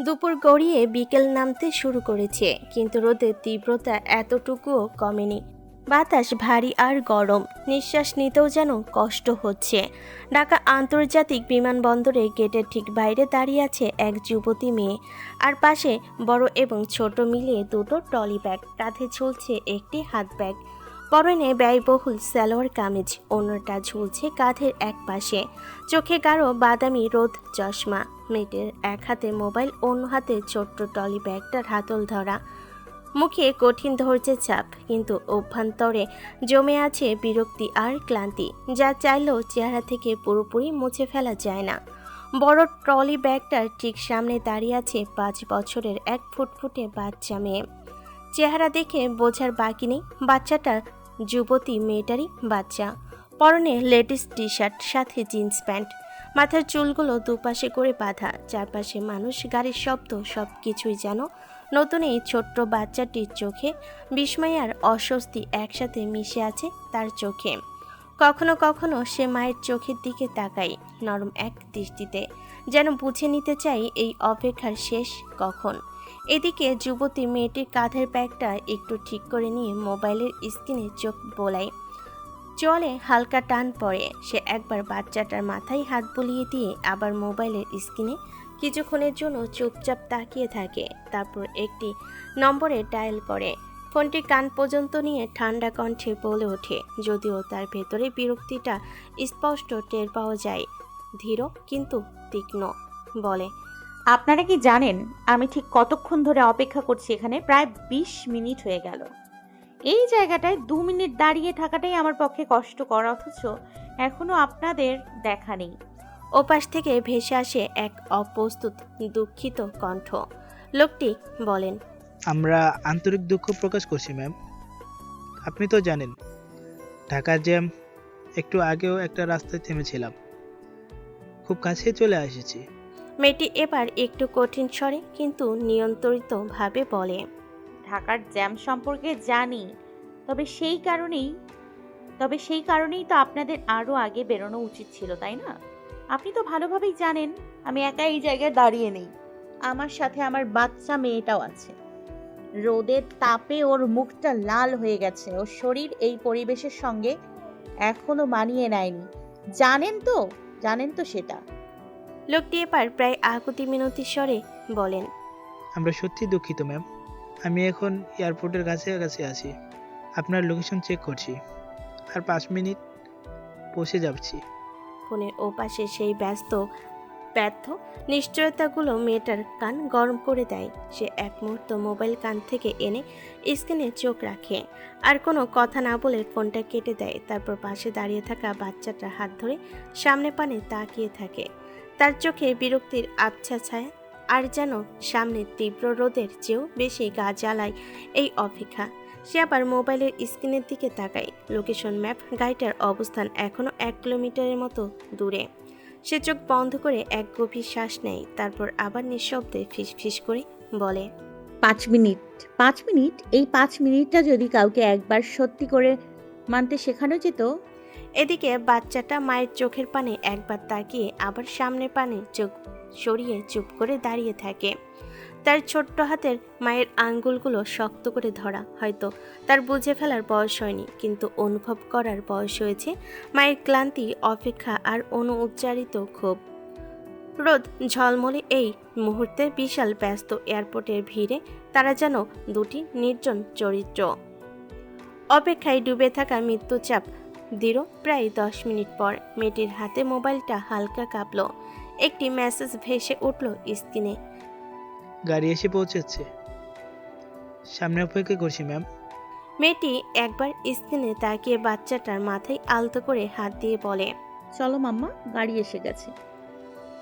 দুপুর গড়িয়ে বিকেল নামতে শুরু করেছে, কিন্তু রোদের তীব্রতা এতটুকুও কমেনি। বাতাস ভারী আর গরম, নিঃশ্বাস নিতেও যেন কষ্ট হচ্ছে। ঢাকা আন্তর্জাতিক বিমানবন্দরে গেটের ঠিক বাইরে দাঁড়িয়ে আছে এক যুবতী মেয়ে, আর পাশে বড় এবং ছোট মিলিয়ে দুটো ট্রলি ব্যাগ, কাঁধে ঝুলছে একটি হাত ব্যাগ। পরনে ব্যয়বহুল সালোয়ার কামিজ, অন্যটা ঝুলছে কাঁধের এক পাশে। চোখে গাঢ় বাদামি রোদ চশমা। মেয়েটির এক হাতে মোবাইল, অন্য হাতে ছোট্ট ট্রলি ব্যাগটার হাতল ধরা। মুখে কঠিন ধৈর্যের চাপ, কিন্তু অভ্যন্তরে জমে আছে বিরক্তি আর ক্লান্তি, যা চাইলেও চেহারা থেকে পুরোপুরি মুছে ফেলা যায় না। বড় ট্রলি ব্যাগটার ঠিক সামনে দাঁড়িয়ে আছে 5 বছরের এক ফুটফুটে বাচ্চা মেয়ে। চেহারা দেখে বোঝার বাকি নেই বাচ্চাটা যুবতী মেয়েটারই বাচ্চা। পরনে লেডিস টি শার্ট, সাথে জিন্স প্যান্ট। মাথার চুলগুলো দুপাশে করে বাঁধা, চারপাশে মানুষ, গাড়ির শব্দ, সব কিছুই যেন নতুন এই ছোট্ট বাচ্চাটির চোখে বিস্ময় আর অস্বস্তি একসাথে মিশে আছে তার চোখে। কখনো কখনো সে মায়ের চোখের দিকে তাকায় নরম এক দৃষ্টিতে, যেন বুঝে নিতে চাই এই অপেক্ষার শেষ কখন। এদিকে যুবতী মেয়েটির কাঁধের ব্যাগটা একটু ঠিক করে নিয়ে মোবাইলের স্ক্রিনে চোখ বোলায়। চলে হালকা টান পড়ে, সে একবার বাচ্চাটার মাথায় হাত বুলিয়ে দিয়ে আবার মোবাইলের স্ক্রিনে কিছুক্ষণের জন্য চুপচাপ তাকিয়ে থাকে, তারপর একটি নম্বরে ডায়াল করে। ফোনটি কান পর্যন্ত নিয়ে ঠান্ডা কণ্ঠে বলে ওঠে, যদিও তার ভেতরে বিরক্তিটা স্পষ্ট টের পাওয়া যায়। ধীর কিন্তু তীক্ষ্ণ বলে, আপনারা কি জানেন আমি ঠিক কতক্ষণ ধরে অপেক্ষা করছি? এখানে প্রায় 20 মিনিট হয়ে গেল। এই জায়গাটায় 2 মিনিট দাঁড়িয়ে থাকাটাই আমার পক্ষে কষ্টকর, অথচ এখনো আপনাদের দেখা নেই। ওপাশ থেকে ভেসে আসে এক অপ্রস্তুত দুঃখিত কণ্ঠ। লোকটি বলেন, আমরা আন্তরিক দুঃখ প্রকাশ করছি ম্যাম। আপনি তো জানেন ঢাকার জ্যাম, একটু আগেও একটা রাস্তায় থেমেছিলাম, খুব কাছে চলে এসেছি। মেয়েটি এবার একটু কঠিন স্বরে কিন্তু নিয়ন্ত্রিতভাবে বলে, ঢাকার জ্যাম সম্পর্কে জানি, তবে সেই কারণেই তো আপনাদের আরো আগে বেরোনো উচিত ছিল, তাই না? আপনি তো ভালোভাবেই জানেন আমি একা এই জায়গায় দাঁড়িয়ে নেই, আমার সাথে আমার বাচ্চা মেয়েটাও আছে। রোদের তাপে ওর মুখটা লাল হয়ে গেছে, ওর শরীর এই পরিবেশের সঙ্গে এখনো মানিয়ে নেয়নি। জানেন তো সেটা। লোকটি এবার প্রায় আকুতি মিনতি স্বরে বলেন, আমরা সত্যি দুঃখিত ম্যাম। আমি এখন এয়ারপোর্টের কাছাকাছি আছি, আপনার লোকেশন চেক করছি, আর 5 মিনিট পৌঁছে যাচ্ছি। ফোনের ওপাশে সেই ব্যর্থ নিশ্চয়তাগুলো মেয়েটার কান গরম করে দেয়। সে এক মুহূর্ত মোবাইল কান থেকে এনে স্ক্রিনে চোখ রাখে, আর কোনো কথা না বলে ফোনটা কেটে দেয়। তারপর পাশে দাঁড়িয়ে থাকা বাচ্চাটার হাত ধরে সামনে পানে তাকিয়ে থাকে। তার চোখে বিরক্তির আবছা ছায়া, আর যেন সামনে তীব্র রোদের চেয়েও বেশি গা জ্বালায় এই অপেক্ষা। সে আবার মোবাইলের স্ক্রিনের দিকে তাকায়। লোকেশন ম্যাপ, গাড়িটার অবস্থান এখনও 1 কিলোমিটারের মতো দূরে। সে চোখ বন্ধ করে এক গভীর শ্বাস নেয়, তারপর আবার নিঃশব্দে ফিসফিস করে বলে, 5 মিনিট। 5 মিনিট, এই 5 মিনিটটা যদি কাউকে একবার সত্যি করে মানতে শেখানো যেত। এদিকে বাচ্চাটা মায়ের চোখের পানে একবার তাকিয়ে আবার সামনের পানে চোখ সরিয়ে চুপ করে দাঁড়িয়ে থাকে। তার ছোট্ট হাতের মায়ের আঙ্গুলগুলো শক্ত করে ধরা। হয়তো তার বুঝে ফেলার বয়স হয়নি, কিন্তু অনুভব করার বয়স হয়েছে। মায়ের ক্লান্তি, অপেক্ষা আর অনুচ্চারিত ক্ষোভ। রোদ ঝলমলে এই মুহূর্তে বিশাল ব্যস্ত এয়ারপোর্টের ভিড়ে তারা যেন দুটি নির্জন চরিত্র। অপেক্ষায় ডুবে থাকা মৃত্যুচাপ দৃঢ়। প্রায় 10 মিনিট পর মেয়েটির হাতে মোবাইলটা হালকা কাঁপল। একটি মেসেজ ভেসে উঠল স্ক্রিনে। গাড়ি এসে পৌঁছেছে, সামনে অপেক্ষা করছি ম্যাম। মেয়েটি একবার স্ক্রিনে তাকিয়ে বাচ্চাটার মাথায় আলতো করে হাত দিয়ে বলে, চলো মাম্মা, গাড়ি এসে গেছে।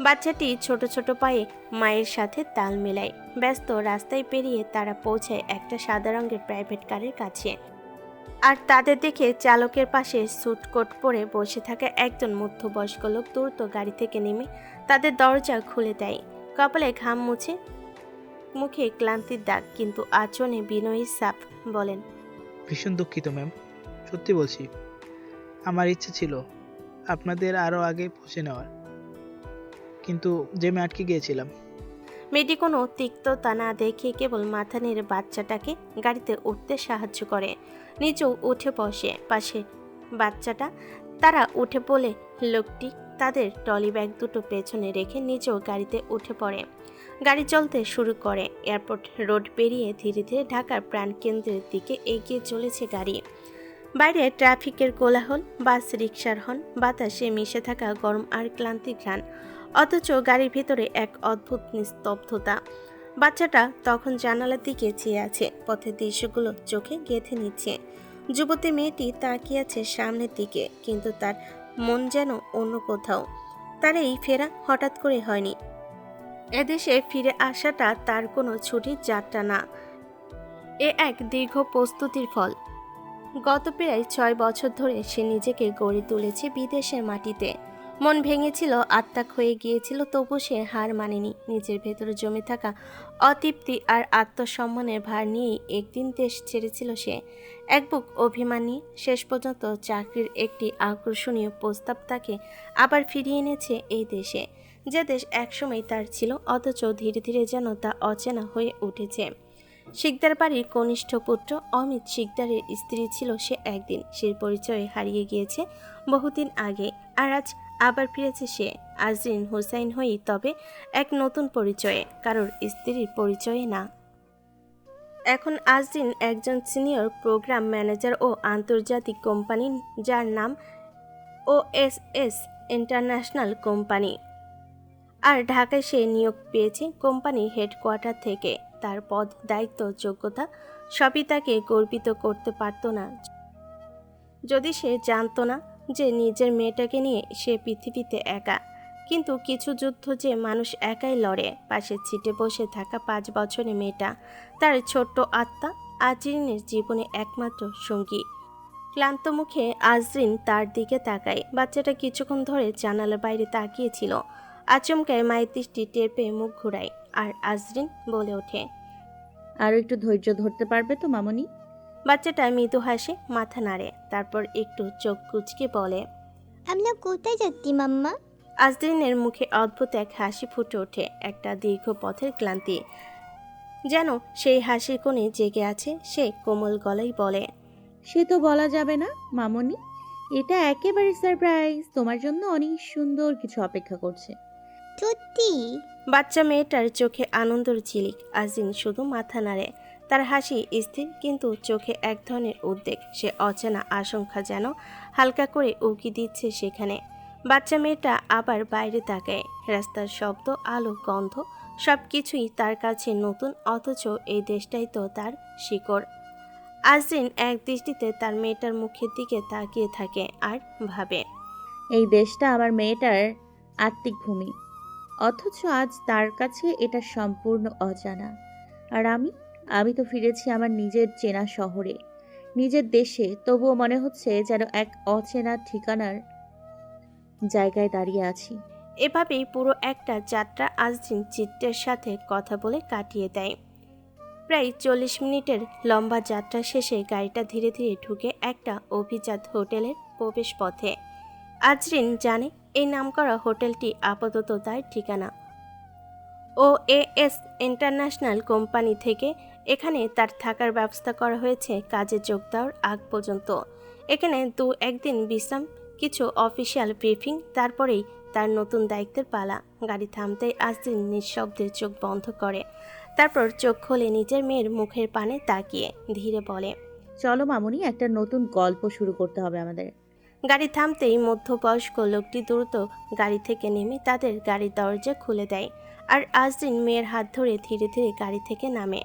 বাচ্চাটি ছোট ছোট পায়ে মায়ের সাথে তাল মেলায়। ব্যস্ত রাস্তায় পেরিয়ে তারা পৌঁছায় একটা সাদা রঙের প্রাইভেট কারের কাছে। আর তাদের দেখে চালকের পাশে স্যুট কোট পরে বসে থাকা একজন মধ্যবয়স্ক লোক দ্রুত গাড়ি থেকে নেমে তাদের দরজা খুলে দেয়। কপালে ঘাম মুছে, মুখে ক্লান্তির দাগ, কিন্তু আচরণে বিনয়ী ছাপ। বলেন, ভীষণ দুঃখিত ম্যাম, সত্যি বলছি। আমার ইচ্ছে ছিল আপনাদের আরও আগে পৌঁছে নেওয়ার, কিন্তু জ্যামে আটকে গিয়েছিলাম। মেয়েটি কোনো তিক্ততা না দেখে কেবল মাথা নেড়ে বাচ্চাটাকে গাড়িতে উঠতে সাহায্য করে। নিচেও উঠে বসে পাশে বাচ্চাটা। তারা উঠে পড়লে লোকটি তাদের ট্রলি ব্যাগ দুটো পেছনে রেখে নিজেও গাড়িতে উঠে পড়ে। গাড়ি চলতে শুরু করে। এয়ারপোর্ট রোড পেরিয়ে ধীরে ধীরে ঢাকার প্রাণকেন্দ্রের দিকে এগিয়ে চলেছে গাড়ি। বাইরে ট্রাফিকের কোলাহল, বাস রিকশার হর্ন, বাতাসে মিশে থাকা গরম আর ক্লান্তি ঘ্রাণ। অথচ গাড়ির ভিতরে এক অদ্ভুত নিস্তব্ধতা। বাচ্চাটা তখন জানালার দিকে চেয়ে আছে, পথের দৃশ্যগুলো চোখে গেঁথে নিচ্ছে। যুবতী মেয়েটি তাকিয়ে আছে সামনের দিকে, কিন্তু তার মন যেন অন্য কোথাও। তার এই ফেরা হঠাৎ করে হয়নি। এদেশে ফিরে আসাটা তার কোনো ছুটির যাত্রা না, এ এক দীর্ঘ প্রস্তুতির ফল। গত প্রায় 6 বছর ধরে সে নিজেকে গড়ে তুলেছে বিদেশের মাটিতে। মন ভেঙেছিল, আত্মা ক্ষয়ে গিয়েছিল, তবু সে হার মানেনি। নিজের ভেতরে জমে থাকা অতৃপ্তি আর আত্মসম্মানের ভার নিয়েই একদিন দেশ ছেড়েছিল সে, এক বুক অভিমান নিয়ে। শেষ পর্যন্ত চাকরির একটি আকর্ষণীয় প্রস্তাব তাকে আবার ফিরিয়ে এনেছে এই দেশে, যে দেশ একসময় তার ছিল, অথচ ধীরে ধীরে যেন তা অচেনা হয়ে উঠেছে। শিকদার বাড়ির কনিষ্ঠ পুত্র অমিত শিকদারের স্ত্রী ছিল সে একদিন। সে পরিচয় হারিয়ে গিয়েছে বহুদিন আগে, আর আজ আবার ফিরেছে সে আজরিন হোসাইন হয়েই, তবে এক নতুন পরিচয়ে, কারোর স্ত্রীর পরিচয়ে না। এখন আজরিন একজন সিনিয়র প্রোগ্রাম ম্যানেজার ও আন্তর্জাতিক কোম্পানি, যার নাম OSS ইন্টারন্যাশনাল কোম্পানি। আর ঢাকায় সে নিয়োগ পেয়েছে কোম্পানির হেডকোয়ার্টার থেকে। তার পদ, দায়িত্ব, যোগ্যতা সবই তাকে গর্বিত করতে পারত না যদি সে জানতো না যে নিজের মেয়েটাকে নিয়ে সে পৃথিবীতে একা। কিন্তু কিছু যুদ্ধ যে মানুষ একাই লড়ে। পাশে ছিটে বসে থাকা 5 বছরের মেয়েটা, তার ছোট্ট আত্মা, আজরিনের জীবনে একমাত্র সঙ্গী। ক্লান্ত মুখে আজরিন তার দিকে তাকায়। বাচ্চাটা কিছুক্ষণ ধরে জানালার বাইরে তাকিয়েছিল। আচমকায় মায়ের দৃষ্টি টের পেয়ে মুখ ঘুরায়, আর আজরিন বলে ওঠে, আরও একটু ধৈর্য ধরতে পারবে তো মামনি? বাচ্চাটা মৃদু হাসে, মাথা নাড়ে, তারপর একটু চোখ কুঁচকে বলে, আমরা কোথায় যাচ্ছি মাম্মা? আজরিনের মুখে অদ্ভুত এক হাসি ফুটে ওঠে, একটা দীর্ঘ পথের ক্লান্তি যেন সেই হাসির কোণে জেগে আছে। সে কোমল গলায় বলে, সে তো বলা যাবে না মামনি, এটা একেবারে সারপ্রাইজ। তোমার জন্য অনেক সুন্দর কিছু অপেক্ষা করছে। সত্যি? বাচ্চা মেয়েটার চোখে আনন্দর ঝিলিক। আজরিন শুধু মাথা নাড়ে। তার হাসি স্থির, কিন্তু চোখে এক ধরনের উদ্বেগ। সে অচেনা আশঙ্কা যেন হালকা করে উকি দিচ্ছে সেখানে। বাচ্চা মেয়েটা আবার বাইরে তাকায়। রাস্তার শব্দ, আলো, গন্ধ সব কিছুই তার কাছে নতুন, অথচ এই দেশটাই তো তার শিকড়। আজরিন এক দৃষ্টিতে তার মেয়েটার মুখের দিকে তাকিয়ে থাকে আর ভাবে, এই দেশটা আমার মেয়েটার আত্মিক ভূমি, অথচ আজ তার কাছে এটা সম্পূর্ণ অজানা। আর আমি তো ফিরেছি আমার নিজের চেনা শহরে, নিজের দেশে। তবুও মনে হচ্ছে যেন এক অচেনা ঠিকানার জায়গায় দাঁড়িয়ে আছি। এভাবেই পুরো একটা যাত্রা আজরিন চিত্রের সাথে কথা বলে কাটিয়ে দেয়। প্রায় 40 মিনিটের লম্বা যাত্রা শেষে গাড়িটা ধীরে ধীরে ঢুকে একটা অভিজাত হোটেলের প্রবেশ পথে। আজরিন জানে এই নামকরা হোটেলটি আপাতত তার ঠিকানা। OAS ইন্টারন্যাশনাল কোম্পানি থেকে এখানে তার থাকার ব্যবস্থা করা হয়েছে কাজে যোগ দেওয়ার আগ পর্যন্ত। এখানে 2-1 দিন বিশ্রাম, কিছু অফিসিয়াল ব্রিফিং, তারপরেই তার নতুন দায়িত্বের পালা। গাড়ি থামতেই আজরিন নিঃশব্দে চোখ বন্ধ করে, তারপর চোখ খুলে নিজের মেয়ের মুখের পানে তাকিয়ে ধীরে বলে, চলো মামনি, একটা নতুন গল্প শুরু করতে হবে আমাদের। গাড়ি থামতেই মধ্যবয়স্ক লোকটি দ্রুত গাড়ি থেকে নেমে তাদের গাড়ির দরজা খুলে দেয়, আর আজরিন মেয়ের হাত ধরে ধীরে ধীরে গাড়ি থেকে নামে।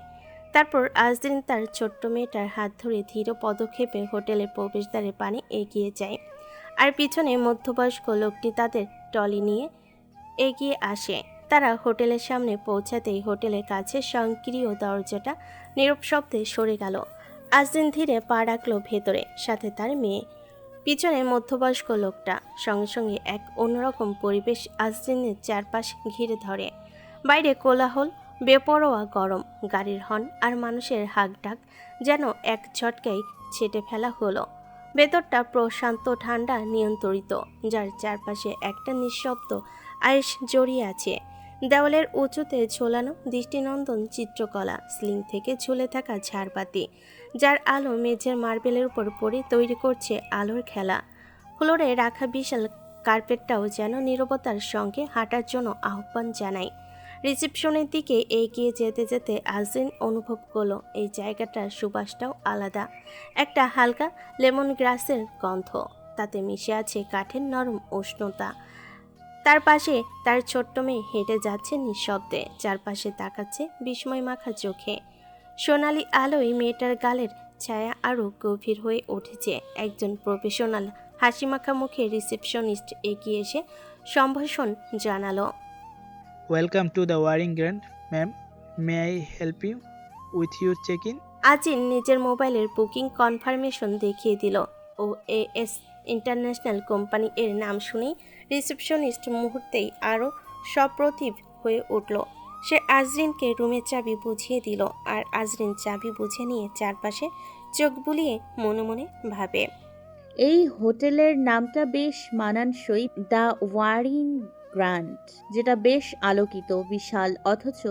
তারপর আজরিন তার ছোট্ট মেয়েটার হাত ধরে ধীর পদক্ষেপে হোটেলের প্রবেশদ্বারের পানে এগিয়ে যায়, আর পিছনে মধ্যবয়স্ক লোকটি তাদের ট্রলি নিয়ে এগিয়ে আসে। তারা হোটেলের সামনে পৌঁছাতেই হোটেলের কাছে স্বয়ংক্রিয় দরজাটা নীরব শব্দে সরে গেল। আজরিন ধীরে পা রাখলো ভেতরে, সাথে তার মেয়ে। পিছনে মধ্যবয়স্ক লোকটা। সঙ্গে সঙ্গে এক অন্যরকম পরিবেশ আজরিনের চারপাশ ঘিরে ধরে। বাইরে কোলাহল, বেপরোয়া গরম, গাড়ির হর্ন আর মানুষের হাঁকডাক যেন এক ঝটকায় ছেটে ফেলা হলো। ভেতরটা প্রশান্ত, ঠান্ডা, নিয়ন্ত্রিত, যার চারপাশে একটা নিঃশব্দ আয়েশ জড়িয়ে আছে, দেওয়ালের উঁচুতে ঝোলানো দৃষ্টিনন্দন চিত্রকলা, সিলিং থেকে ঝুলে থাকা ঝাড়বাতি, যার আলো মেঝের মার্বেলের উপর পড়ে তৈরি করছে আলোর খেলা। ফ্লোরে রাখা বিশাল কার্পেটটাও যেন নীরবতার সঙ্গে হাঁটার জন্য আহ্বান জানায়। রিসেপশনের দিকে এগিয়ে যেতে যেতে আজরিন অনুভব করলো এই জায়গাটার সুবাসটাও আলাদা। একটা হালকা লেমন গ্রাসের গন্ধ, তাতে মিশে আছে কাঠের নরম উষ্ণতা। তার পাশে তার ছোট্ট মেয়ে হেঁটে যাচ্ছে নিঃশব্দে, চারপাশে তাকাচ্ছে বিস্ময় মাখা চোখে। সোনালি আলোয় মেয়েটার গালের ছায়া আরও গভীর হয়ে উঠেছে। একজন প্রফেশনাল হাসিমাখা মুখে রিসেপশনিস্ট এগিয়ে এসে সম্ভাষণ জানালো। Welcome to the Waring Grand ma'am, may I help you with your check in? Azin নিজের মোবাইলের বুকিং কনফার্মেশন দেখিয়ে দিল। ও এস ইন্টারন্যাশনাল কোম্পানি এর নাম শুনেই রিসেপশনিস্ট মুহূর্তেই আরও সপ্রতিভ হয়ে উঠল। সে আজরিনকে রুমের চাবি বুঝিয়ে দিল, আর আজরিন চাবি বুঝে নিয়ে চারপাশে চোখ বুলিয়ে মনে মনে ভাবে, এই হোটেলের নামটা বেশ মানানসই, দ্য ওয়ারিং গ্র্যান্ড, যেটা বেশ আলোকিত, বিশাল, অথচ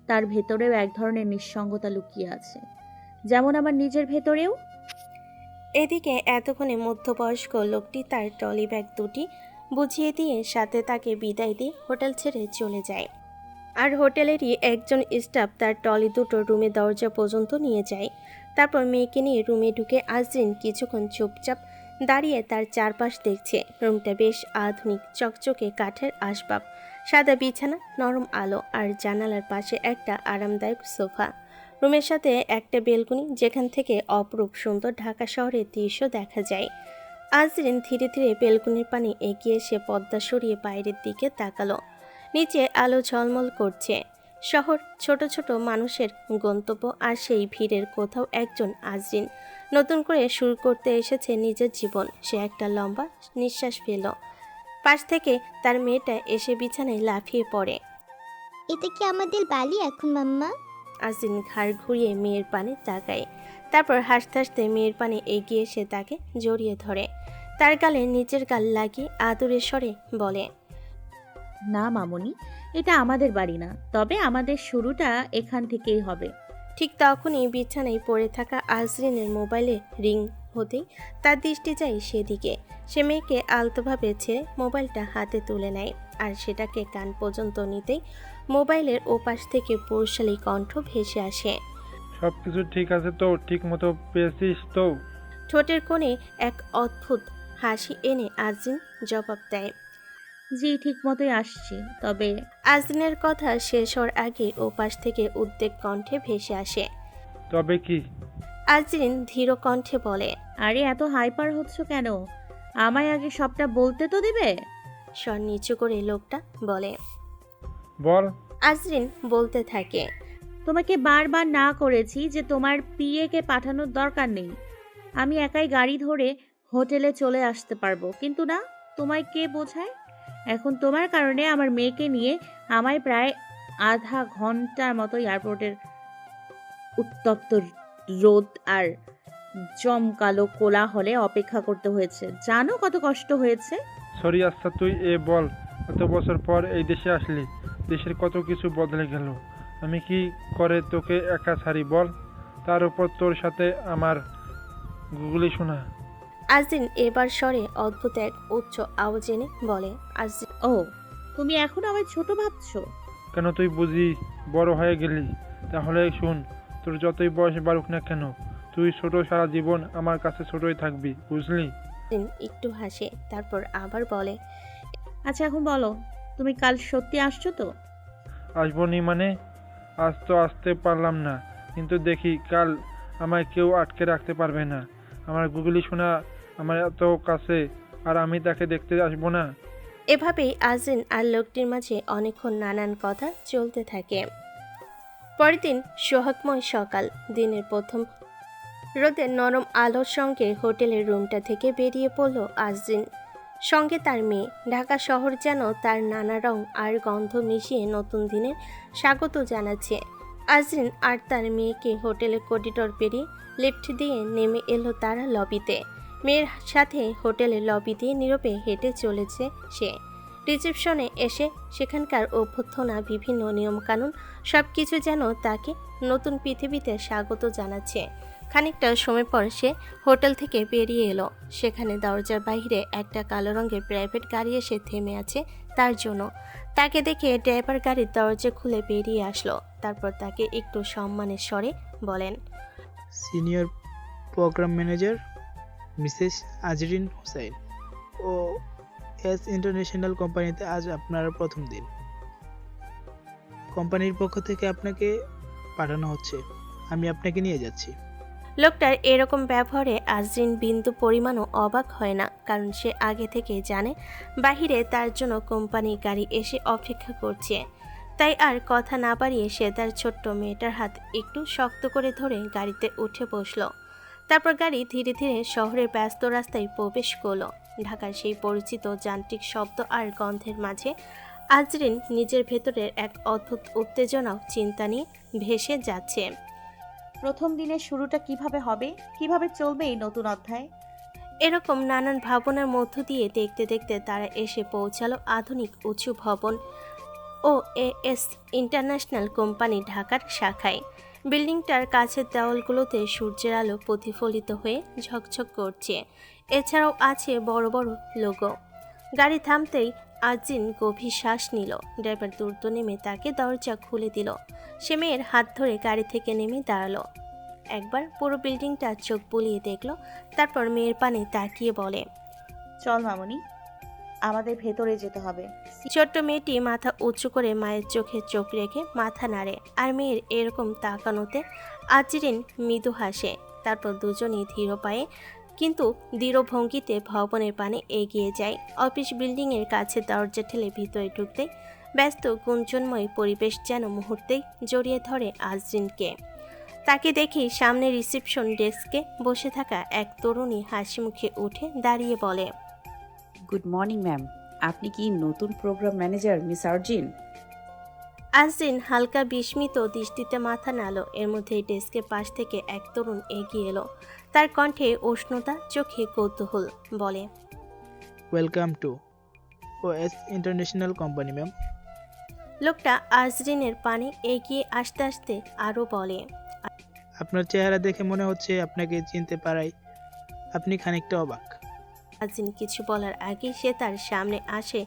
তার ভেতরেও এক ধরনের নিঃসঙ্গতা লুকিয়ে আছে, যেমন আমার নিজের ভেতরেও। এদিকে এতক্ষণে মধ্যবয়স্ক লোকটি তার ট্রলি ব্যাগ দুটি বুঝিয়ে দিয়ে সাথে তাকে বিদায় দিয়ে হোটেল ছেড়ে চলে যায়। আর হোটেলেরই একজন স্টাফ তার ট্রলি দুটো রুমের দরজা পর্যন্ত নিয়ে যায়। তারপর মেয়েকে নিয়ে রুমে ঢুকে আজরিন কিছুক্ষণ চুপচাপ দাঁড়িয়ে তার চারপাশ দেখছে। রুমটা বেশ আধুনিক, চকচকে কাঠের আসবাব, সাদা বিছানা, নরম আলো, আর জানালার পাশে একটা আরামদায়ক সোফা। রুমের সাথে একটা বেলকনি, যেখান থেকে অপরূপ সুন্দর ঢাকা শহরের দৃশ্য দেখা যায়। আজরিন ধীরে ধীরে বেলকনির পানে এগিয়ে এসে পর্দা সরিয়ে বাইরের দিকে তাকালো। নিচে আলো ঝলমল করছে। শহর, ছোট ছোট মানুষের গন্তব্য, আর সেই ভিড়ের কোথাও একজন আজরিন নতুন করে শুরু করতে এসেছে নিজের জীবন। সে একটা লম্বা নিঃশ্বাস ফেল। পাশ থেকে তার মেয়েটা এসে বিছানায় লাফিয়ে পড়ে। এটা কি আমাদের বাড়ি এখন মাম্মা? আজরিন ঘাড় ঘুরিয়ে মেয়ের পানে তাকায়, তারপর হাসতে হাসতে মেয়ের পানে এগিয়ে এসে তাকে জড়িয়ে ধরে। তার গালে নিচের গাল লাগিয়ে আদরের স্বরে বলে, না মামনি, এটা আমাদের বাড়ি না, তবে আমাদের শুরুটা এখান থেকেই হবে। ঠিক তখনই বিছানায় পড়ে থাকা আজরিনের মোবাইলে রিং হতেই তার দৃষ্টি যায় সেদিকে। সে মেয়েকে আলতোভাবে ছেড়ে মোবাইলটা হাতে তুলে নেয়, আর সেটাকে কান পর্যন্ত নিতেই মোবাইলের ওপাশ থেকে পুরুষালী কণ্ঠ ভেসে আসে। সব কিছু ঠিক আছে তো? ঠিক মতো পেয়েছিস তো? ঠোঁটের কোণে এক অদ্ভুত হাসি এনে আজরিন জবাব দেয়, জি, ঠিক মতোই আসছি, তবে আজরিনের কথা শেষ হওয়ার আগে ওপাশ থেকে উদ্বেগ কণ্ঠে ভেসে আসে। তবে কি? আজরিন ধীর কণ্ঠে বলে, আরে এত হাইপার হচ্ছ কেন? আমায় আগে সবটা বলতে তো দিবে। স্বর নিচু করে লোকটা বলে। বল। আজরিন বলতে থাকে, তোমাকে বারবার না করেছি যে তোমার পিএকে পাঠানোর দরকার নেই, আমি একাই গাড়ি ধরে হোটেলে চলে আসতে পারবো, কিন্তু না, তোমায় কে বোঝায়? এখন তোমার কারণে আমার মেয়েকে নিয়ে আমায় প্রায় আধা ঘন্টার মতো এয়ারপোর্টের উত্তপ্ত রোদ আর জমকালো কোলাহলে অপেক্ষা করতে হয়েছে। জানো কত কষ্ট হয়েছে? সরি, আচ্ছা তুই বল, এত বছর পর এই দেশে আসলি, দেশের কত কিছু বদলে গেল, আমি কি করে তোকে একা ছাড়ি বল? তার উপর তোর সাথে আমার গুগলি শোনা। আজরিন এবার স্বরে অদ্ভুত এক উচ্চ আওয়াজ এনে বলে, আজরিন, ও, তুমি এখন আমায় ছোট ভাবছো? কেন, তুই বুঝি বড় হয়ে গেলি? তাহলে শুন, তোর যতই বয়স বাড়ুক না কেন, তুই ছোট, সারা জীবন আমার কাছে ছোটই থাকবি, বুঝলি? একটু হাসে, তারপর আবার বলে, আচ্ছা এখন বলো, তুমি কাল সত্যি আসছো তো? আসবো নি মানে? আজ তো আসতে পারলাম না, কিন্তু দেখি কাল আমায় কেউ আটকে রাখতে পারবে না। আমার গুগলি শোনা আমার এত কাছে, আর আমি তাকে দেখতে আসবো না? এভাবেই আজরিন আর লোকটির মাঝে অনেকক্ষণ নানান কথা চলতে থাকে। পরের দিন সোহাগময় সকাল, দিনের প্রথম রোদের নরম আলোর সঙ্গে হোটেলের রুমটা থেকে বেরিয়ে পড়ল আজরিন, সঙ্গে তার মেয়ে। ঢাকা শহর যেন তার নানা রং আর গন্ধ মিশিয়ে নতুন দিনের স্বাগত জানাচ্ছে। আজরিন আর তার মেয়েকে হোটেলের করিডোর পেরিয়ে লিফট দিয়ে নেমে এলো তারা লবিতে। মেয়ের সাথে হোটেলের লবি দিয়ে নীরবে হেঁটে চলেছে সে। রিসেপশনে এসে সেখানকার অভ্যর্থনা, বিভিন্ন নিয়মকানুন সব কিছু যেন তাকে নতুন পৃথিবীতে স্বাগত জানাচ্ছে। খানিকটা সময় পর সে হোটেল থেকে বেরিয়ে এলো। সেখানে দরজার বাইরে একটা কালো রঙের প্রাইভেট গাড়ি এসে থেমে আছে তার জন্য। তাকে দেখে ড্রাইভার গাড়ির দরজা খুলে বেরিয়ে আসলো। তারপর তাকে একটু সম্মানের স্বরে বলেন, senior programme manager Mrs Azrin Hossain O S international কোম্পানিতে আজ আপনার প্রথম দিন। কোম্পানির পক্ষ থেকে আপনাকে পাঠানো হচ্ছে। আমি আপনাকে নিয়ে যাচ্ছি। লোকটার এরকম ব্যবহারে আজরিন বিন্দু পরিমাণও অবাক হয় না, কারণ সে আগে থেকে জানে বাহিরে তার জন্য কোম্পানির গাড়ি এসে অপেক্ষা করছে। তাই আর কথা না বাড়িয়ে সে তার ছোট্ট মেয়েটার হাত একটু শক্ত করে ধরে গাড়িতে উঠে বসলো। তারপর গাড়ি ধীরে ধীরে শহরের ব্যস্ত রাস্তায় প্রবেশ করলো। ঢাকার সেই পরিচিত যান্ত্রিক শব্দ আর গন্ধের মাঝে আজরিন নিজের ভেতরের এক অদ্ভুত উত্তেজনা ও চিন্তা নিয়ে ভেসে যাচ্ছে। প্রথম দিনের শুরুটা কিভাবে হবে, কিভাবে চলবে এই নতুন অধ্যায়? এরকম নানান ভাবনার মধ্য দিয়ে দেখতে দেখতে তারা এসে পৌঁছালো আধুনিক উঁচু ভবন ও এস ইন্টারন্যাশনাল কোম্পানি ঢাকার শাখায়। বিল্ডিংটার কাছের দেওয়ালগুলোতে সূর্যের আলো প্রতিফলিত হয়ে ঝকঝক করছে। এছাড়াও আছে বড় বড় লোগো। গাড়ি থামতেই আজরিন গভীর শ্বাস নিল। ড্রাইভার দ্রুত নেমে তাকে দরজা খুলে দিল। সে মেয়ের হাত ধরে গাড়ি থেকে নেমে দাঁড়ালো। একবার পুরো বিল্ডিংটা চোখ বুলিয়ে দেখলো, তারপর মেয়ের পানে তাকিয়ে বলে, চল মামুনি, আমাদের ভেতরে যেতে হবে। ছোট্ট মেয়েটি মাথা উঁচু করে মায়ের চোখে চোখ রেখে মাথা নাড়ে। আর মেয়ের এরকম তাকানোতে আজরিন মৃদু হাসে। তারপর দুজনই ধীর পায়ে কিন্তু দৃঢ় ভঙ্গিতে ভবনের পানে এগিয়ে যায়। অফিস বিল্ডিংয়ের কাছে দরজা ঠেলে ভিতরে ঢুকতেই ব্যস্ত গুঞ্জনময় পরিবেশ যেন মুহূর্তেই জড়িয়ে ধরে আজরিনকে। তাকে দেখি সামনে রিসেপশন ডেস্কে বসে থাকা এক তরুণী হাসি মুখে উঠে দাঁড়িয়ে বলে, গুড মর্নিং ম্যাম, আপনি কি নতুন প্রোগ্রাম ম্যানেজার মিস আরজিন? আজরিন হালকা বিস্মিত দৃষ্টিতে মাথা নাড়ল। এর মধ্যেই ডেস্কের পাশ থেকে এক তরুণ এগিয়ে এলো। তার কণ্ঠে উষ্ণতা, চোখে কৌতূহল। বলে, welcome to OS international company ma'am. লোকটা আজরিনের পানে এগিয়ে আসতে আসতে আরও বলে, আপনার চেহারা দেখে মনে হচ্ছে আপনাকে চিনতে পারাই আপনি খানিকটা অবাক। আজরিন কিছু বলার আগে সে তার সামনে আসে।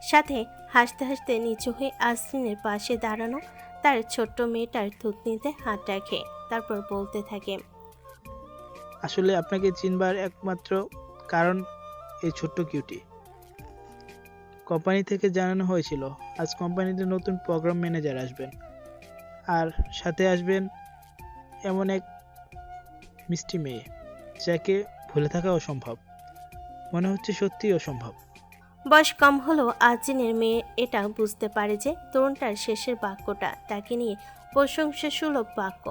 সাথে হাসতে হাসতে নিচু হয়ে আজরিনের পাশে দাঁড়ানো তার ছোট্ট মেয়েটার থুতনিতে হাত রাখে। তারপর বলতে থাকে, আসলে আপনাকে চিনবার একমাত্র কারণ এই ছোট্ট কিউটি। কোম্পানি থেকে জানানো হয়েছিল আজ কোম্পানিতে নতুন প্রোগ্রাম ম্যানেজার আসবেন, আর সাথে আসবেন এমন এক মিষ্টি মেয়ে যাকে ভুলে থাকা অসম্ভব। মনে হচ্ছে সত্যিই অসম্ভব। বয়স কম হলেও আজরিনের মেয়ে এটা বুঝতে পারে যে তরুণটার শেষের বাক্যটা তাকে নিয়ে প্রশংসাসুলভ বাক্য।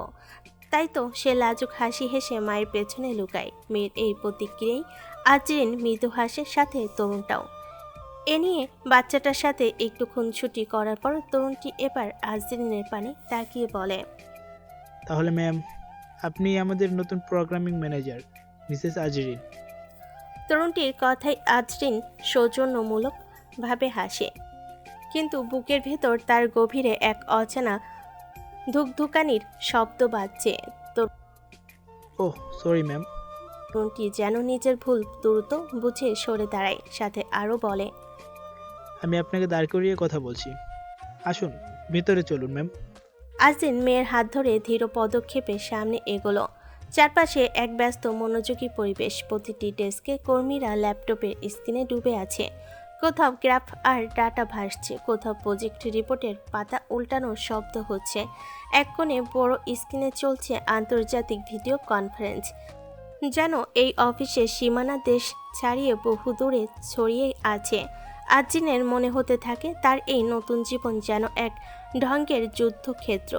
তাই তো সে লাজুক হাসি হেসে মায়ের পেছনে লুকায়। মেয়ের এই প্রতিক্রিয়ায় আজরিন মৃদু হাসে, সাথে তরুণটাও। এ নিয়ে বাচ্চাটার সাথে একটু খুনছুটি করার পর তরুণটি এবার আজরিনের পানে তাকিয়ে বলে, তাহলে ম্যাম, আপনি আমাদের নতুন প্রোগ্রামিং ম্যানেজার মিসেস আজরিন। তরুণটির কথায় আজরিন সৌজন্যমূলক ভাবে হাসে, কিন্তু বুকের ভেতর তার গভীরে এক অচেনা ধুকধুকানির শব্দ বাজছে। Oh sorry ma'am. তরুণটি যেন নিজের ভুল দ্রুত বুঝে সরে দাঁড়ায়, সাথে আরও বলে, আমি আপনাকে দাঁড় করিয়ে কথা বলছি। আসুন ভেতরে চলুন ম্যাম। আজরিন মেয়ের হাত ধরে ধীর পদক্ষেপে সামনে এগোলো। চারপাশে এক ব্যস্ত মনোযোগী পরিবেশ। প্রতিটি ডেস্কে কর্মীরা ল্যাপটপের স্ক্রিনে ডুবে আছে। কোথাও গ্রাফ আর ডাটা ভাসছে, কোথাও প্রজেক্ট রিপোর্টের পাতা উল্টানোর শব্দ হচ্ছে। এক কোণে বড় স্ক্রিনে চলছে আন্তর্জাতিক ভিডিও কনফারেন্স। যেন এই অফিসের সীমানা দেশ ছাড়িয়ে বহু দূরে ছড়িয়ে আছে। আজরিনের মনে হতে থাকে তার এই নতুন জীবন যেন এক ঢঙ্গের যুদ্ধক্ষেত্র,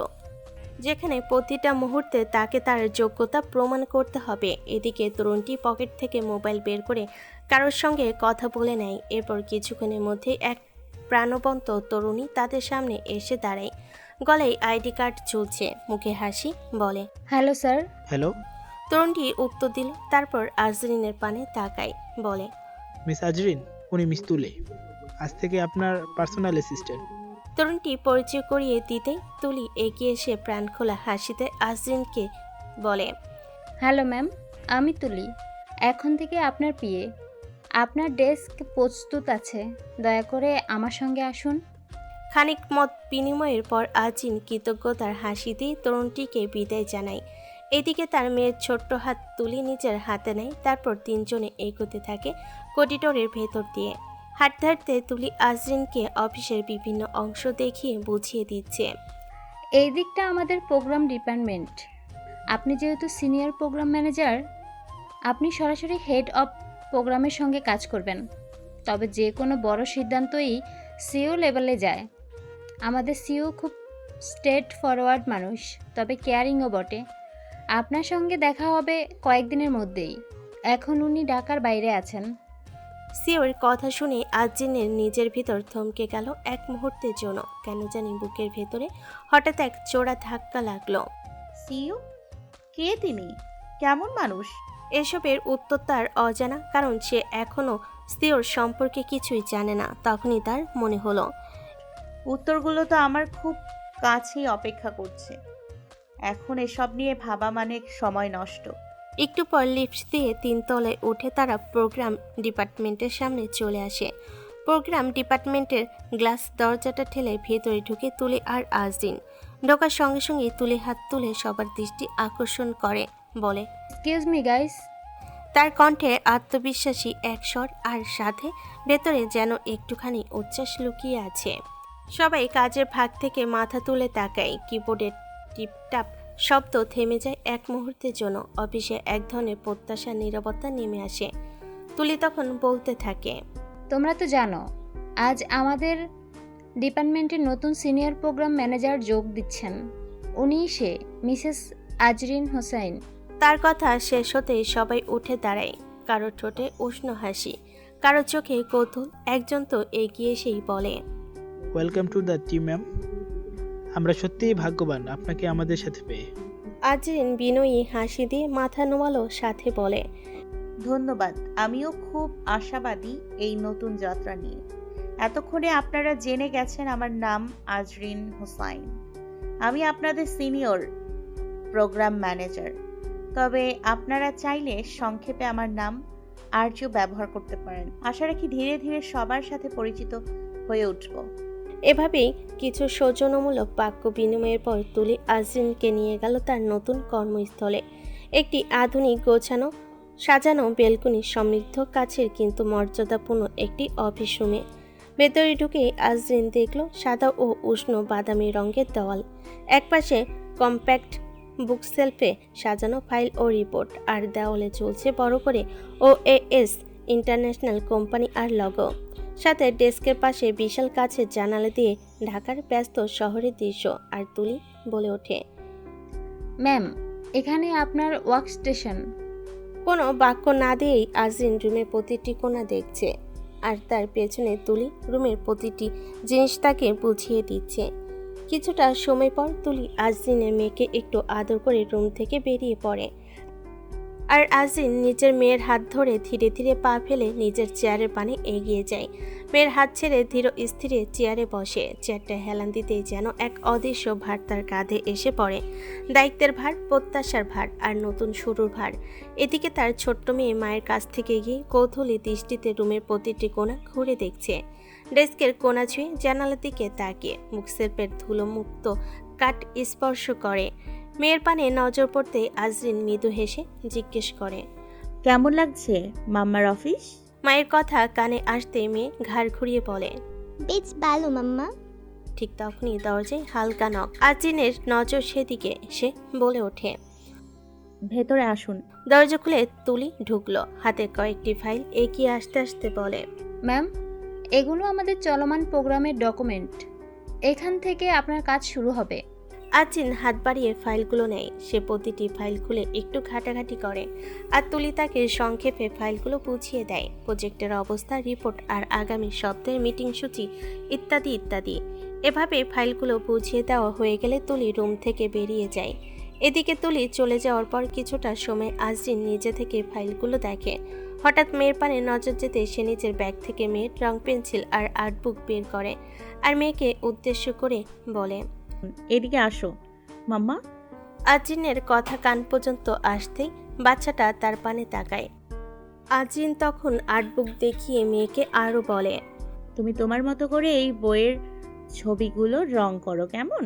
যেখানে প্রতিটা মুহূর্তে তাকে তার যোগ্যতা প্রমাণ করতে হবে। এদিকে তরুণটি পকেট থেকে মোবাইল বের করে কারোর সঙ্গে কথা বলে নেয়। এরপর কিছুক্ষণের মধ্যে এক প্রাণবন্ত তরুণী তাদের সামনে এসে দাঁড়ায়। গলায় আইডি কার্ড ঝুলছে, মুখে হাসি। বলে, হ্যালো স্যার। হ্যালো। তরুণটি উত্তর দিল, তারপর আজরিনের পানে তাকায়। বলে, মিস আজরিন, উনি মিস তুলি, আজ থেকে আপনার পার্সোনাল অ্যাসিস্ট্যান্ট। তরুণটি পরিচয় করিয়ে দিতেই তুলি এগিয়ে এসে প্রাণখোলা হাসিতে আজরিনকে বলে, হ্যালো ম্যাম, আমি তুলি, এখন থেকে আপনার পিএ। আপনার ডেস্ক প্রস্তুত আছে, দয়া করে আমার সঙ্গে আসুন। খানিক মত বিনিময়ের পর আজিন কৃতজ্ঞতার হাসি দিয়ে তরুণটিকে বিদায় জানায়। এদিকে তার মেয়ের ছোট্ট হাত তুলি নিজের হাতে নেয়, তারপর তিনজনে এগোতে থাকে করিডোরের ভেতর দিয়ে। হাঁটতে হাঁটতে তুলি আজরিনকে অফিসের বিভিন্ন অংশ দেখিয়ে বুঝিয়ে দিচ্ছে। এই দিকটা আমাদের প্রোগ্রাম ডিপার্টমেন্ট। আপনি যেহেতু সিনিয়র প্রোগ্রাম ম্যানেজার, আপনি সরাসরি হেড অফ প্রোগ্রামের সঙ্গে কাজ করবেন। তবে যে কোনো বড় সিদ্ধান্তই সিও লেভেলে যায়। আমাদের সিও খুব স্ট্রেট ফরওয়ার্ড মানুষ, তবে কেয়ারিংও বটে। আপনার সঙ্গে দেখা হবে কয়েকদিনের মধ্যেই। এখন উনি ঢাকার বাইরে আছেন। সিওর কথা শুনে আজিনের নিজের ভিতর থমকে গেল এক মুহূর্তের জন্য। কেন জানি বুকের ভেতরে হঠাৎ এক চোরা ধাক্কা লাগলো। সিইও? কে তিনি? কেমন মানুষ? এসবের উত্তর তার অজানা, কারণ সে এখনো সিওর সম্পর্কে কিছুই জানে না। তখনই তার মনে হলো, উত্তরগুলো তো আমার খুব কাছেই অপেক্ষা করছে। এখন এসব নিয়ে ভাবা মানে সময় নষ্ট। একটু পর লিফট দিয়ে 3 তলায় উঠে তারা প্রোগ্রাম ডিপার্টমেন্টের সামনে চলে আসে। প্রোগ্রাম ডিপার্টমেন্টের গ্লাস দরজাটা ঠেলে ভেতরে ঢুকে তুলি আর আজদিন। ঢোকার সঙ্গে সঙ্গে তুলি হাত তুলে সবার দৃষ্টি আকর্ষণ করে, বলে, এক্সকিউজ মি গাইস। তার কণ্ঠে আত্মবিশ্বাসী এক স্বর, আর সাথে ভেতরে যেন একটুখানি উচ্ছ্বাস লুকিয়ে আছে। সবাই কাজের ভাগ থেকে মাথা তুলে তাকায়। কিবোর্ডের টিপটাপ শব্দ থেমে যায় এক মুহূর্তের জন্য। অফিসে এক ধরনের প্রত্যাশার নীরবতা নেমে আসে। তুলি তখন বলতে থাকে, তোমরা তো জানো আজ আমাদের ডিপার্টমেন্টের নতুন সিনিয়র প্রোগ্রাম ম্যানেজার যোগ দিচ্ছেন। উনিই সে, মিসেস আজরিন হোসাইন। তার কথা শেষ হতেই সবাই উঠে দাঁড়ায়। কারো ঠোঁটে উষ্ণ হাসি, কারো চোখে কৌতূহল। একজন তো এগিয়ে এসেই বলে, welcome to the team ma'am. আমরা সত্যিই ভাগ্যবান আপনাকে আমাদের সাথে পেয়ে। আজরিন বিনয়ী হাসি দিয়ে মাথা নোয়ালো, সাথে বলে, ধন্যবাদ। আমিও খুব আশাবাদী এই নতুন যাত্রা নিয়ে। এতক্ষণে আপনারা জেনে গেছেন আমার নাম আজরিন হোসাইন। আমি আপনাদের সিনিয়র প্রোগ্রাম ম্যানেজার। তবে আপনারা চাইলে সংক্ষেপে আমার নাম আর্য ব্যবহার করতে পারেন। আশা রাখি ধীরে ধীরে সবার সাথে পরিচিত হয়ে উঠব। এভাবেই কিছু সৌজন্যমূলক বাক্য বিনিময়ের পর তুলি আজরিনকে নিয়ে গেল তার নতুন কর্মস্থলে। একটি আধুনিক গোছানো সাজানো বেলকনি সমৃদ্ধ কাছের কিন্তু মর্যাদাপূর্ণ একটি অফিস রুমে। ভেতরে ঢুকে আজরিন দেখল সাদা ও উষ্ণ বাদামি রঙের দেওয়াল, একপাশে কম্প্যাক্ট বুকশেলফে সাজানো ফাইল ও রিপোর্ট, আর দেওয়ালে চলছে বড় করে OAS ইন্টারন্যাশনাল কোম্পানি আর লগো। সাথে ডেস্কের পাশে বিশাল কাছের জানালা দিয়ে ঢাকার ব্যস্ত শহরের দৃশ্য। আর তুলি বলে ওঠে, ম্যাম, এখানে আপনার ওয়ার্ক স্টেশন। কোনো বাক্য না দিয়েই আজরিন রুমের প্রতিটি কোণা দেখছে, আর তার পেছনে তুলি রুমের প্রতিটি জিনিস তাকে বুঝিয়ে দিচ্ছে। কিছুটা সময় পর তুলি আজরিনের মেয়েকে একটু আদর করে রুম থেকে বেরিয়ে পড়ে। আর আজরিন নিজের মেয়ের হাত ধরে ধীরে ধীরে পা ফেলে নিজের চেয়ারের পানে এগিয়ে যায়। মেয়ের হাত ছেড়ে ধীর স্থিরে চেয়ারে বসে। চেয়ারটা হেলান দিতেই যেন এক অদৃশ্য ভার তার কাঁধে এসে পড়ে। দায়িত্বের ভার, প্রত্যাশার ভার, আর নতুন শুরুর ভার। এদিকে তার ছোট্ট মেয়ে মায়ের কাছ থেকে গিয়ে কৌতূহলী দৃষ্টিতে রুমের প্রতিটি কোণা ঘুরে দেখছে। ডেস্কের কোণা ছুঁয়ে জানালার দিকে তাকিয়ে বুকশেলফের ধুলোমুক্ত কাঠ স্পর্শ করে। মেয়ের পানে নজর পড়তে আজরিন মৃদু হেসে জিজ্ঞেস করে, কেমন লাগছে মাম্মার অফিস? মায়ের কথা কানে আসতে মেয়ে ঘাড় ঘুরিয়ে বলে, বেশ ভালো মাম্মা। ঠিক তখনই দরজায় হালকা নখ। আজরিনের নজর সেদিকে, সে বলে ওঠে, ভেতরে আসুন। দরজা খুলে তুলি ঢুকলো। হাতে কয়েকটি ফাইল এগিয়ে আসতে আসতে বলে, ম্যাম, এগুলো আমাদের চলমান প্রোগ্রামের ডকুমেন্ট। এখান থেকে আপনার কাজ শুরু হবে। আজরিন হাত বাড়িয়ে ফাইলগুলো নেয়। সে প্রতিটি ফাইল খুলে একটু ঘাটাঘাটি করে, আর তুলি তাকে সংক্ষেপে ফাইলগুলো বুঝিয়ে দেয়। প্রজেক্টের অবস্থা, রিপোর্ট, আর আগামী সপ্তাহের মিটিং সূচি ইত্যাদি ইত্যাদি। এভাবে ফাইলগুলো বুঝিয়ে দেওয়া হয়ে গেলে তুলি রুম থেকে বেরিয়ে যায়। এদিকে তুলি চলে যাওয়ার পর কিছুটা সময় আজরিন নিজে থেকে ফাইলগুলো দেখে। হঠাৎ মেয়ের পানে নজর যেতে সে নিচের ব্যাগ থেকে মেয়ের রং পেন্সিল আর আর্ট বুক বের করে আর মেয়েকে উদ্দেশ্য করে বলে, এদিকে আসো মাম্মা। আজরিনের কথা কান পর্যন্ত আসতেই বাচ্চাটা তার পানে তাকায়। আজরিন তখন আর্ট বুক দেখিয়ে মেয়েকে আরও বলে, তুমি তোমার মতো করে এই বইয়ের ছবিগুলো রং করো কেমন?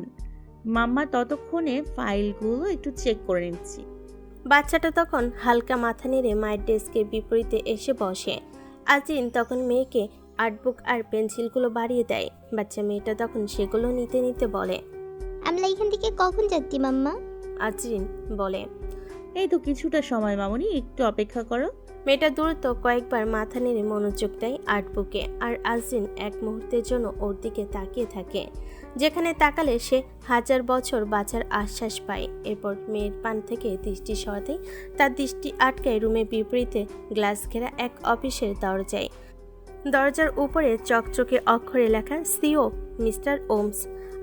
মাম্মা ততক্ষণে ফাইলগুলো একটু চেক করে নিচ্ছি। বাচ্চাটা তখন হালকা মাথা নেড়ে মায়ের ডেস্কের বিপরীতে এসে বসে। আজরিন তখন মেয়েকে আর্টবুক আর পেন্সিলগুলো বাড়িয়ে দেয়। বাচ্চা মেয়েটা তখন সেগুলো নিতে নিতে বলে, আমরা এখান থেকে কখন যাচ্ছি মাম্মা? আজরিন বলে। এই তো কিছুটা সময় মামুনি, একটু অপেক্ষা করো। মেয়েটা দ্রুত কয়েকবার মাথা নেড়ে মনোযোগ দেয় আর্টবুকে, আর আজরিন এক মুহূর্তের জন্য ওর দিকে তাকিয়ে থাকে, যেখানে তাকালে সে 1000 বছর বাঁচার আশ্বাস পায়। এরপর মেয়ের পান থেকে দৃষ্টি সরাতেই তার দৃষ্টি আটকায় রুমের বিপরীতে গ্লাস ঘেরা এক অফিসের দরজায়। দরজার উপরে চকচকে অক্ষরে লেখা সিও মিস্টার ওমস,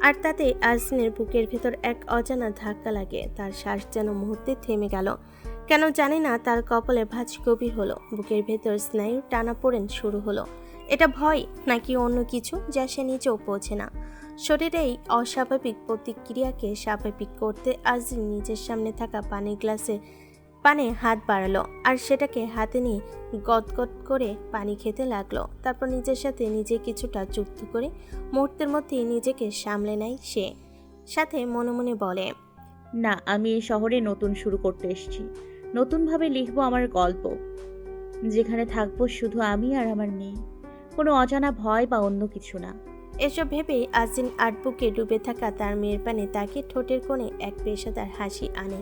আর তাতে আজরিনের বুকের ভেতর এক অজানা ধাক্কা লাগে। তার শ্বাস যেন মুহূর্তে থেমে গেল। কেন জানি না তার কপালে ভাঁজ গভীর হলো, বুকের ভেতর স্নায়ুর টানাপোড়েন শুরু হলো। এটা ভয় নাকি অন্য কিছু যা সে নিজেও বোঝে না। শরীরে এই অস্বাভাবিক প্রতিক্রিয়াকে স্বাভাবিক করতে আজরিন নিজের সামনে থাকা পানির গ্লাসে পানে হাত বাড়ালো আর সেটাকে হাতে নিয়ে গদগদ করে পানি খেতে লাগলো। তারপর নিজের সাথে নিজে কিছুটা যুক্ত করে মুহূর্তের মধ্যেই নিজেকে সামলে নেয় সে, সাথে মনে মনে বলে, না, আমি এই শহরে নতুন শুরু করতে এসেছি। নতুনভাবে লিখবো আমার গল্প, যেখানে থাকবো শুধু আমি আর আমার মেয়ে। কোনো অজানা ভয় বা অন্য কিছু না। এসব ভেবেই আজরিন আর্টবুকে ডুবে থাকা তার মেয়ের পানে তাকে ঠোঁটের কোণে এক পেশাদার হাসি আনে।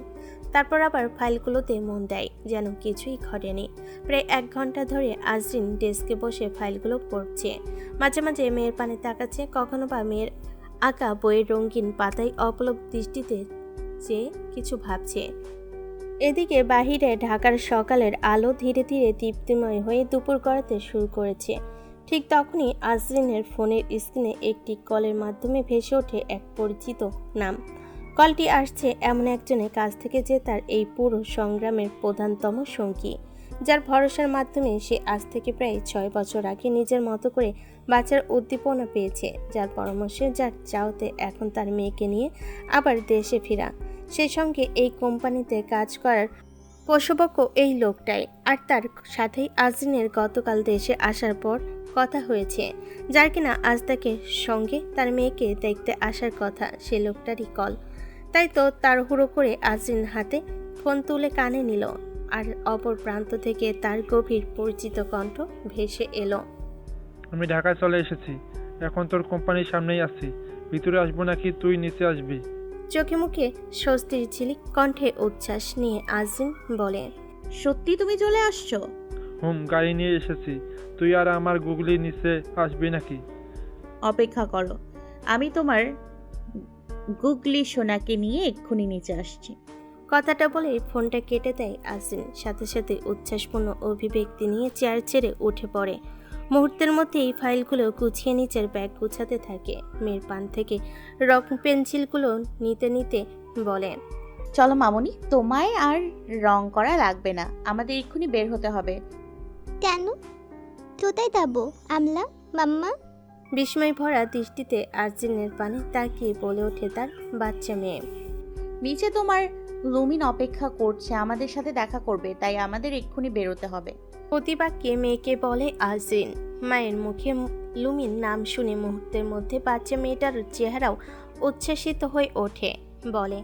তারপর আবার ফাইলগুলোতে মন দেয়, যেন কিছুই ঘটেনি। প্রায় 1 ঘন্টা ধরে আজরিন ডেস্কে বসে ফাইলগুলো পড়ছে, মাঝে মাঝে মেয়ের পানে তাকাচ্ছে, কখনো বা মেয়ের আঁকা বইয়ের রঙিন পাতায় অপলক দৃষ্টিতে চেয়ে কিছু ভাবছে। এদিকে বাহিরে ঢাকার সকালের আলো ধীরে ধীরে দীপ্তিময় হয়ে দুপুর গড়াতে শুরু করেছে। ঠিক তখনই আজরিনের ফোনের স্ক্রিনে একটি কলের মাধ্যমে ভেসে ওঠে এক পরিচিত নাম। কলটি আসছে এমন একজনের কাছ থেকে যে তার এই পুরো সংগ্রামের প্রধানতম সঙ্গী, যার ভরসার মাধ্যমে সে আজ থেকে প্রায় 6 বছর আগে নিজের মতো করে বাঁচার উদ্দীপনা পেয়েছে, যার পরামর্শে, যার চাওতে এখন তার মেয়েকে নিয়ে আবার দেশে ফেরা। সেই সঙ্গে এই কোম্পানিতে কাজ করার পশুপক্ষ এই লোকটাই, আর তার সাথেই আজরিনের গতকাল দেশে আসার পর কথা হয়েছে, যার কিনা আজ তাকে সঙ্গে তার মেয়েকে দেখতে আসার কথা, সে লোকটারই কল। তাই তো তাড়াহুড়ো করে আজরিন হাতে ফোন তুলে কানে নিল, আর অপর প্রান্ত থেকে তার গভীর পরিচিত কণ্ঠ ভেসে এলো, আমি ঢাকায় চলে এসেছি, এখন তোর কোম্পানির সামনেই আছি। ভিতরে আসবো নাকি তুই নিচে আসবি? চোখে মুখে স্বস্তির ঝিলিক, কণ্ঠে উচ্ছ্বাস নিয়ে আজরিন বলে, সত্যি তুমি চলে আসছো? গাড়ি নিয়ে এসেছি। তুই আর আমার গুগলি নিচে আসবি নাকি? অপেক্ষা করো, আমি তোমার গুগলি সোনাকে নিয়ে এক্ষুনি নিচে আসছি। কথাটা বলে ফোনটা কেটে দেয় আজরিন। সাথে সাথে উচ্ছ্বাসপূর্ণ অভিব্যক্তি নিয়ে চেয়ার ছেড়ে উঠে পড়ে। মুহূর্তের মধ্যেই ফাইলগুলো গুছিয়ে নিচের ব্যাগ গুছাতে থাকে। মেয়ের পান থেকে রং পেন্সিলগুলো নিতে নিতে বলে, চলো মামুনি, তোমায় আর রং করা লাগবে না, আমাদের এক্ষুনি বের হতে হবে। কেন? কোথায় যাবো আমলা মাম্মা? বিস্ময় ভরা দৃষ্টিতে আজরিনের পানে তাকিয়ে বলে ওঠে তার বাচ্চা মেয়ে। নিচে তোমার লুমিন অপেক্ষা করছে, আমাদের সাথে দেখা করবে, তাই আমাদের এক্ষুনি বেরোতে হবে। প্রতিবাক্যে মেয়েকে বলে আজরিন। মায়ের মুখে লুমিন নাম শুনে মুহূর্তের মধ্যে বাচ্চা মেয়েটার চেহারাও উচ্ছ্বাসিত হয়ে ওঠে, বলে,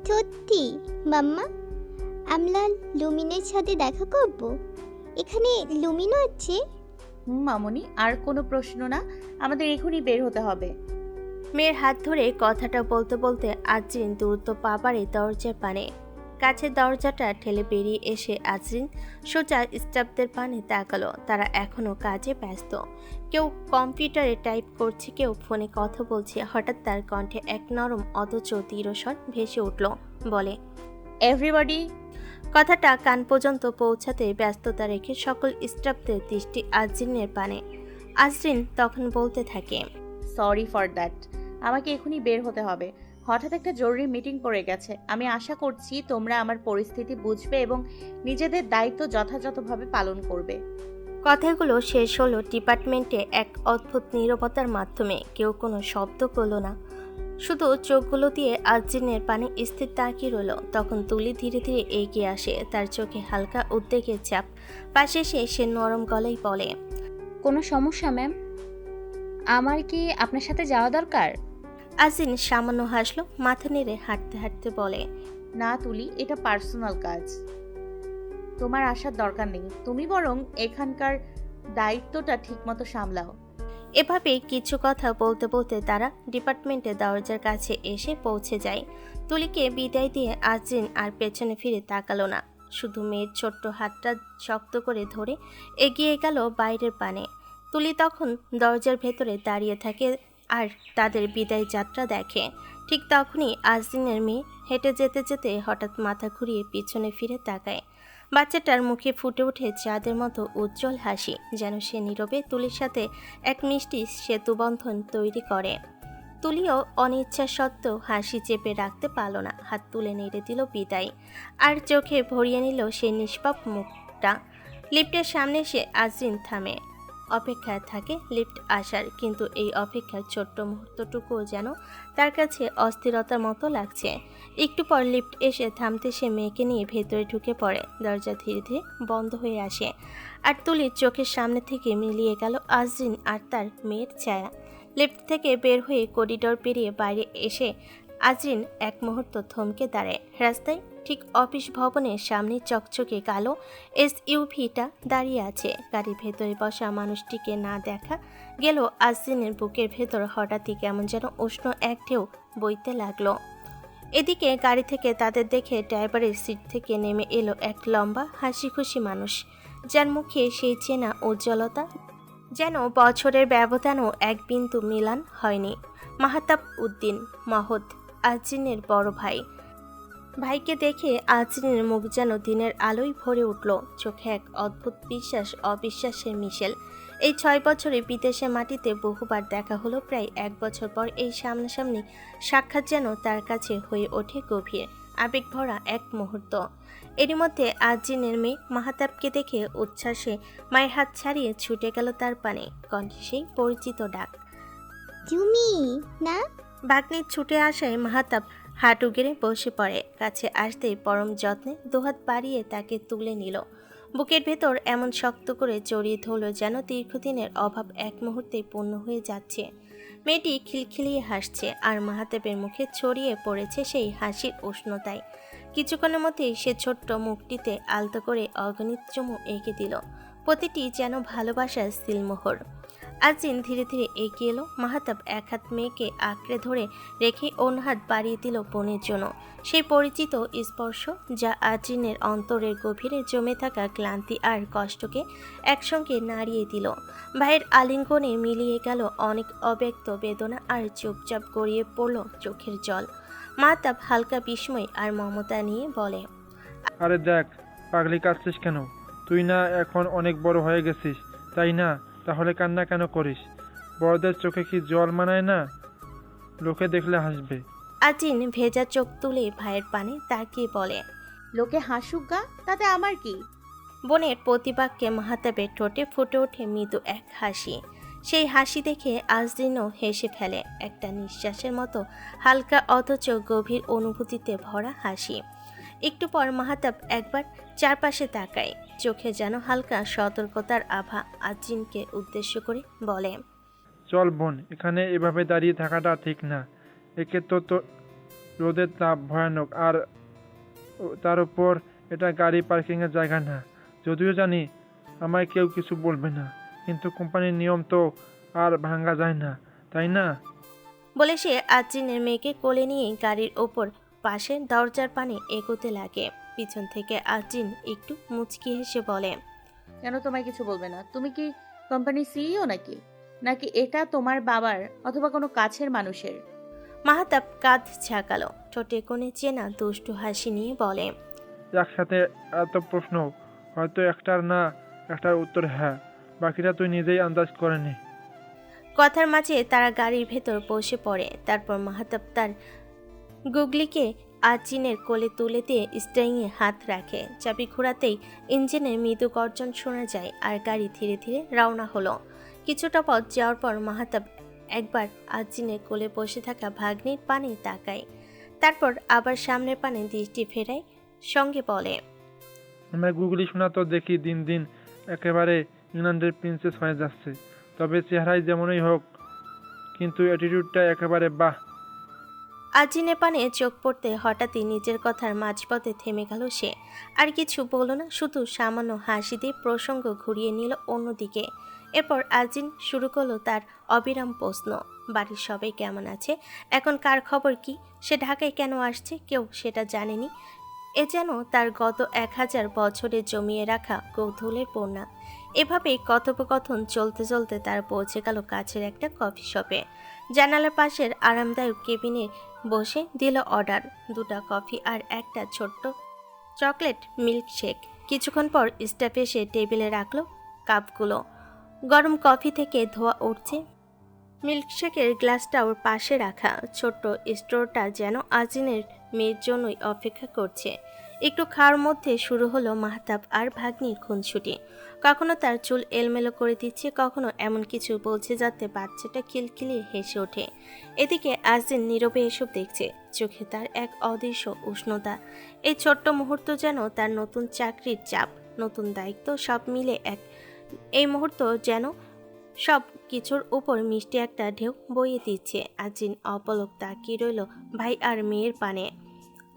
সত্যি মাম্মা? আমলা লুমিনের সাথে দেখা করব? এখানে লুমিনও আছে? মামুনি, আর কোনো প্রশ্ন না, আমাদের এক্ষুনি বের হতে হবে। মেয়ের হাত ধরে কথাটা বলতে বলতে আজরিন দ্রুত পা বাড়ে দরজার পানে। কাছের দরজাটা ঠেলে বেরিয়ে এসে আজরিন সোজা স্টাফদের পানে তাকালো। তারা এখনো কাজে ব্যস্ত, কেউ কম্পিউটারে টাইপ করছে, কেউ ফোনে কথা বলছে। হঠাৎ তার কণ্ঠে এক নরম অথচ দৃঢ়স্বর ভেসে উঠল, বলে, এভরিবডি। কথাটা কান পর্যন্ত পৌঁছাতে ব্যস্ততা রেখে সকল স্টাফদের দৃষ্টি আজরিনের পানে। আজরিন তখন বলতে থাকে, সরি ফর দ্যাট, আমাকে এক্ষুনি বের হতে হবে। হঠাৎ একটা জরুরি মিটিং পড়ে গেছে। আমি আশা করছি তোমরা আমার পরিস্থিতি বুঝবে এবং নিজেদের দায়িত্ব যথাযথভাবে পালন করবে। কথাগুলো শেষ হলো ডিপার্টমেন্টে এক অদ্ভুত নীরবতার মাধ্যমে। কেউ কোনো শব্দ করলো না, শুধু চোখগুলো দিয়ে আজিনের পানে স্থির তাকিয়ে রইল। তখন তুলি ধীরে ধীরে এগিয়ে আসে, তার চোখে হালকা উদ্বেগের চাপ। পাশে এসে সে নরম গলায় বলে, কোনো সমস্যা ম্যাম? আমার কি আপনার সাথে যাওয়া দরকার? আজিন সামান্য হাসলো, মাথা নেড়ে হাঁটতে হাঁটতে বলে, না তুলি, এটা পার্সোনাল কাজ, তোমার আসার দরকার নেই। তুমি বরং এখানকার দায়িত্বটা ঠিকমতো সামলাও। এভাবে কিছু কথা বলতে বলতে তারা ডিপার্টমেন্টের দরজার কাছে এসে পৌঁছে যায়। তুলিকে বিদায় দিয়ে আজিন আর পেছনে ফিরে তাকালো না, শুধু মেয়ের ছোট্ট হাতটা শক্ত করে ধরে এগিয়ে গেল বাইরের পানে। তুলি তখন দরজার ভেতরে দাঁড়িয়ে থাকে আর তাদের বিদায় যাত্রা দেখে। ঠিক তখনই আজিনের মেয়ে হেঁটে যেতে যেতে হঠাৎ মাথা ঘুরিয়ে পিছনে ফিরে তাকায়। বাচ্চাটার মুখে ফুটে ওঠে চাঁদের মতো উজ্জ্বল হাসি, যেন সে নীরবে তুলির সাথে এক মিষ্টি সেতুবন্ধন তৈরি করে। তুলিও অনিচ্ছা সত্ত্বেও হাসি চেপে রাখতে পারল না, হাত তুলে নেড়ে দিল বিদায়, আর চোখে ভরিয়ে নিল সেই নিষ্পাপ মুখটা। লিফটের সামনে সে আজিন থামে, অপেক্ষায় থাকে লিফট আসার, কিন্তু এই অপেক্ষার ছোট্ট মুহূর্তটুকুও যেন তার কাছে অস্থিরতার মতো লাগছে। একটু পর লিফট এসে থামতে সে মেয়েকে নিয়ে ভেতরে ঢুকে পড়ে। দরজা ধীরে ধীরে বন্ধ হয়ে আসে, আর তুলির চোখের সামনে থেকে মিলিয়ে গেল আজিন আর তার মেয়ের ছায়া। লিফট থেকে বের হয়ে করিডোর পেরিয়ে বাইরে এসে আজিন এক মুহূর্ত থমকে দাঁড়ায়। রাস্তায় ঠিক অফিস ভবনের সামনে চকচকে কালো এসইউভিটা দাঁড়িয়ে আছে। গাড়ির ভেতরে বসা মানুষটিকে না দেখা গেল আজিনের বুকের ভেতর হঠাৎই কেমন যেন উষ্ণ এক ঢেউ বইতে লাগলো। এদিকে গাড়ি থেকে তাদের দেখে ড্রাইভারের সিট থেকে নেমে এলো এক লম্বা হাসি খুশি মানুষ, যার মুখে সেই চেনা উজ্জ্বলতা, যেন বছরের ব্যবধানও এক বিন্দু মিলান হয়নি। মাহতাব উদ্দিন মহৎ, আজিনের বড় ভাই। ভাইকে দেখে আজিনের মুখ যেন দিনের আলোয় ভরে উঠল, চোখে এক অদ্ভুত বিশ্বাস অবিশ্বাসের মিশেল। এই 6 বছরে বিদেশে মাটিতে বহুবার দেখা হলো, প্রায় 1 বছর পর এই সামনাসামনি সাক্ষাৎ যেন তার কাছে হয়ে ওঠে গভীর আবেগ ভরা এক মুহূর্ত। এরই মধ্যে আজিনের মেয়ে মাহতাবকে দেখে উচ্ছ্বাসে মায়ের হাত ছাড়িয়ে ছুটে গেল তার পানে, কণ্ঠে সেই পরিচিত ডাক। জুমি না? বাগ্নির ছুটে আসায় মাহতাব হাঁটু গেড়ে বসে পড়ে। কাছে আসতেই পরম যত্নে দুহাত বাড়িয়ে তাকে তুলে নিল, বুকের ভেতর এমন শক্ত করে জড়িয়ে ধরল যেন দীর্ঘদিনের অভাব এক মুহূর্তেই পূর্ণ হয়ে যাচ্ছে। মেয়েটি খিলখিলিয়ে হাসছে, আর মাহতাবের মুখে ছড়িয়ে পড়েছে সেই হাসির উষ্ণতায়। কিছুক্ষণের মধ্যেই সে ছোট্ট মুখটিতে আলতো করে অগণিত চুমু এঁকে দিল, প্রতিটি যেন ভালোবাসার সিলমোহর। আজিন ধীরে ধীরে এগিয়ে এলো। মাহতাব এক হাত মেয়েকে আঁকড়ে ধরে রেখে অন্য হাত বাড়িয়ে দিল বোনের জন্য। সেই পরিচিত স্পর্শ, যা আজিনের অন্তরের গভীরে জমে থাকা ক্লান্তি আর কষ্টকে একসঙ্গে নাড়িয়ে দিল। ভাইয়ের আলিঙ্গনে মিলিয়ে গেল অনেক অব্যক্ত বেদনা, আর চুপচাপ গড়িয়ে পড়ল চোখের জল। মাহতাব হালকা বিস্ময় আর মমতা নিয়ে বলে, আরে দেখ, পাগলি কাঁদছিস কেন? তুই না এখন অনেক বড় হয়ে গেছিস, তাই না? তাহলে কান্না কেন করিস? বড়দের চোখে কি জল মানায় না? লোকে দেখলে হাসবে। আজিন ভেজা চোখ তুলে ভাইয়ের পানে তাকিয়ে বলে, লোকে হাসুক গা, তাতে আমার কি? বোনের প্রতিবাক্যে মাহতাবের ঠোঁটে ফুটে ওঠে মৃদু এক হাসি। সেই হাসি দেখে আজিনও হেসে ফেলে, একটা নিঃশ্বাসের মতো হালকা অথচ গভীর অনুভূতিতে ভরা হাসি। একটু পর মাহতাব একবার চারপাশে তাকায়, চোখে যেন হালকা সতর্কতার আভা। আজিনকে উদ্দেশ্য করে বলে, চল বোন, এখানে এভাবে দাঁড়িয়ে থাকাটা ঠিক না। একে তো রোদের তাপ ভয়ানক, আর তার উপর এটা গাড়ি পার্কিংয়ের জায়গা না। যদিও জানি আমায় কেউ কিছু বলবে না, কিন্তু কোম্পানির নিয়ম তো আর ভাঙা যায় না, তাই না? বলে সে আজিনের মেয়েকে কোলে নিয়ে গাড়ির ওপর পাশে দরজার পানে এগোতে লাগে। পিছন থেকে আজিন একটু মুচকি হেসে বলে, কেন তোমায় কিছু বলবে না? তুমি কি কোম্পানির সিইও নাকি? নাকি এটা তোমার বাবার অথবা কোনো কাছের মানুষের? মাহতাব কাঁধ ঝাঁকালো, ঠোঁটে কোণে চেনা দুষ্টু হাসি নিয়ে বলে, একসাথে এত প্রশ্ন, হয়তো একটার না একটার উত্তর হ্যাঁ, বাকিটা তুই নিজেই আন্দাজ করে নে। কথার মাঝে তারা গাড়ির ভেতর বসে পড়ে। তারপর মাহতাব তার গুগলিকে আজিনের কোলে তুলে দিয়ে স্টিয়ারিংয়ে হাত রাখে। চাবি ঘোরাতেই ইঞ্জিনের মৃদু গর্জন শোনা যায় আর গাড়ি ধীরে ধীরে রওনা হলো। কিছুটা পথ যাওয়ার পর মাহাতাব একবার আজিনের কোলে বসে থাকা ভাগ্নির পানে তাকায়, তারপর আবার সামনের পানে দৃষ্টি ফেরায়, সঙ্গে বলে, আমার গুগলি শোনা তো দেখি দিন দিন একেবারে ইংল্যান্ডের প্রিন্সেস হয়ে যাচ্ছে। তবে চেহারায় যেমনই হোক, কিন্তু অ্যাটিটিউডটা একেবারে বাহ। আজিনের পানে চোখ পড়তে হঠাৎই নিজের কথার মাঝপথে থেমে গেল সে। আর কিছু বলল না, শুধু সামান্য হাসি দিয়ে প্রসঙ্গ ঘুরিয়ে নিল অন্যদিকে। এরপর আজিন শুরু করলো তার অবিরাম প্রশ্ন, বাড়ির সবাই কেমন আছে, এখন কার খবর কি, সে ঢাকায় কেন আসছে, কেউ সেটা জানেনি। এ যেন তার গত 1000 বছরে জমিয়ে রাখা কৌতূহলের বন্যা। এভাবেই কথোপকথন চলতে চলতে তার পৌঁছে গেল কাছের একটা কফি শপে। জানালার পাশের আরামদায়ক কেবিনে বসে দিল অর্ডার, 2টা কফি আর একটা ছোট্ট চকলেট মিল্কশেক। কিছুক্ষণ পর স্টাফ এসে টেবিলে রাখলো কাপগুলো। গরম কফি থেকে ধোঁয়া উঠছে। মিল্কশেকের গ্লাসটা ওর পাশে রাখা ছোট্ট স্টোরটা যেন আজিনের মেয়ের জন্যই অপেক্ষা করছে। একটু খাওয়ার মধ্যে শুরু হলো মাহতাব আর ভাগ্নির খুনছুটি। কখনো তার চুল এলমেলো করে দিচ্ছে, কখনো এমন কিছু বলছে যাতে বাচ্চাটা খিলখিলিয়ে হেসে ওঠে। এদিকে আজিন নীরবে এসব দেখছে, চোখে তার এক অদৃশ্য উষ্ণতা। এই ছোট্ট মুহূর্ত যেন তার নতুন চাকরির চাপ, নতুন দায়িত্ব, সব মিলে এই মুহূর্ত যেন সব কিছুর উপর মিষ্টি একটা ঢেউ বইয়ে দিচ্ছে। আজিন অপলক তাকিয়ে রইল ভাই আর মেয়ের পানে,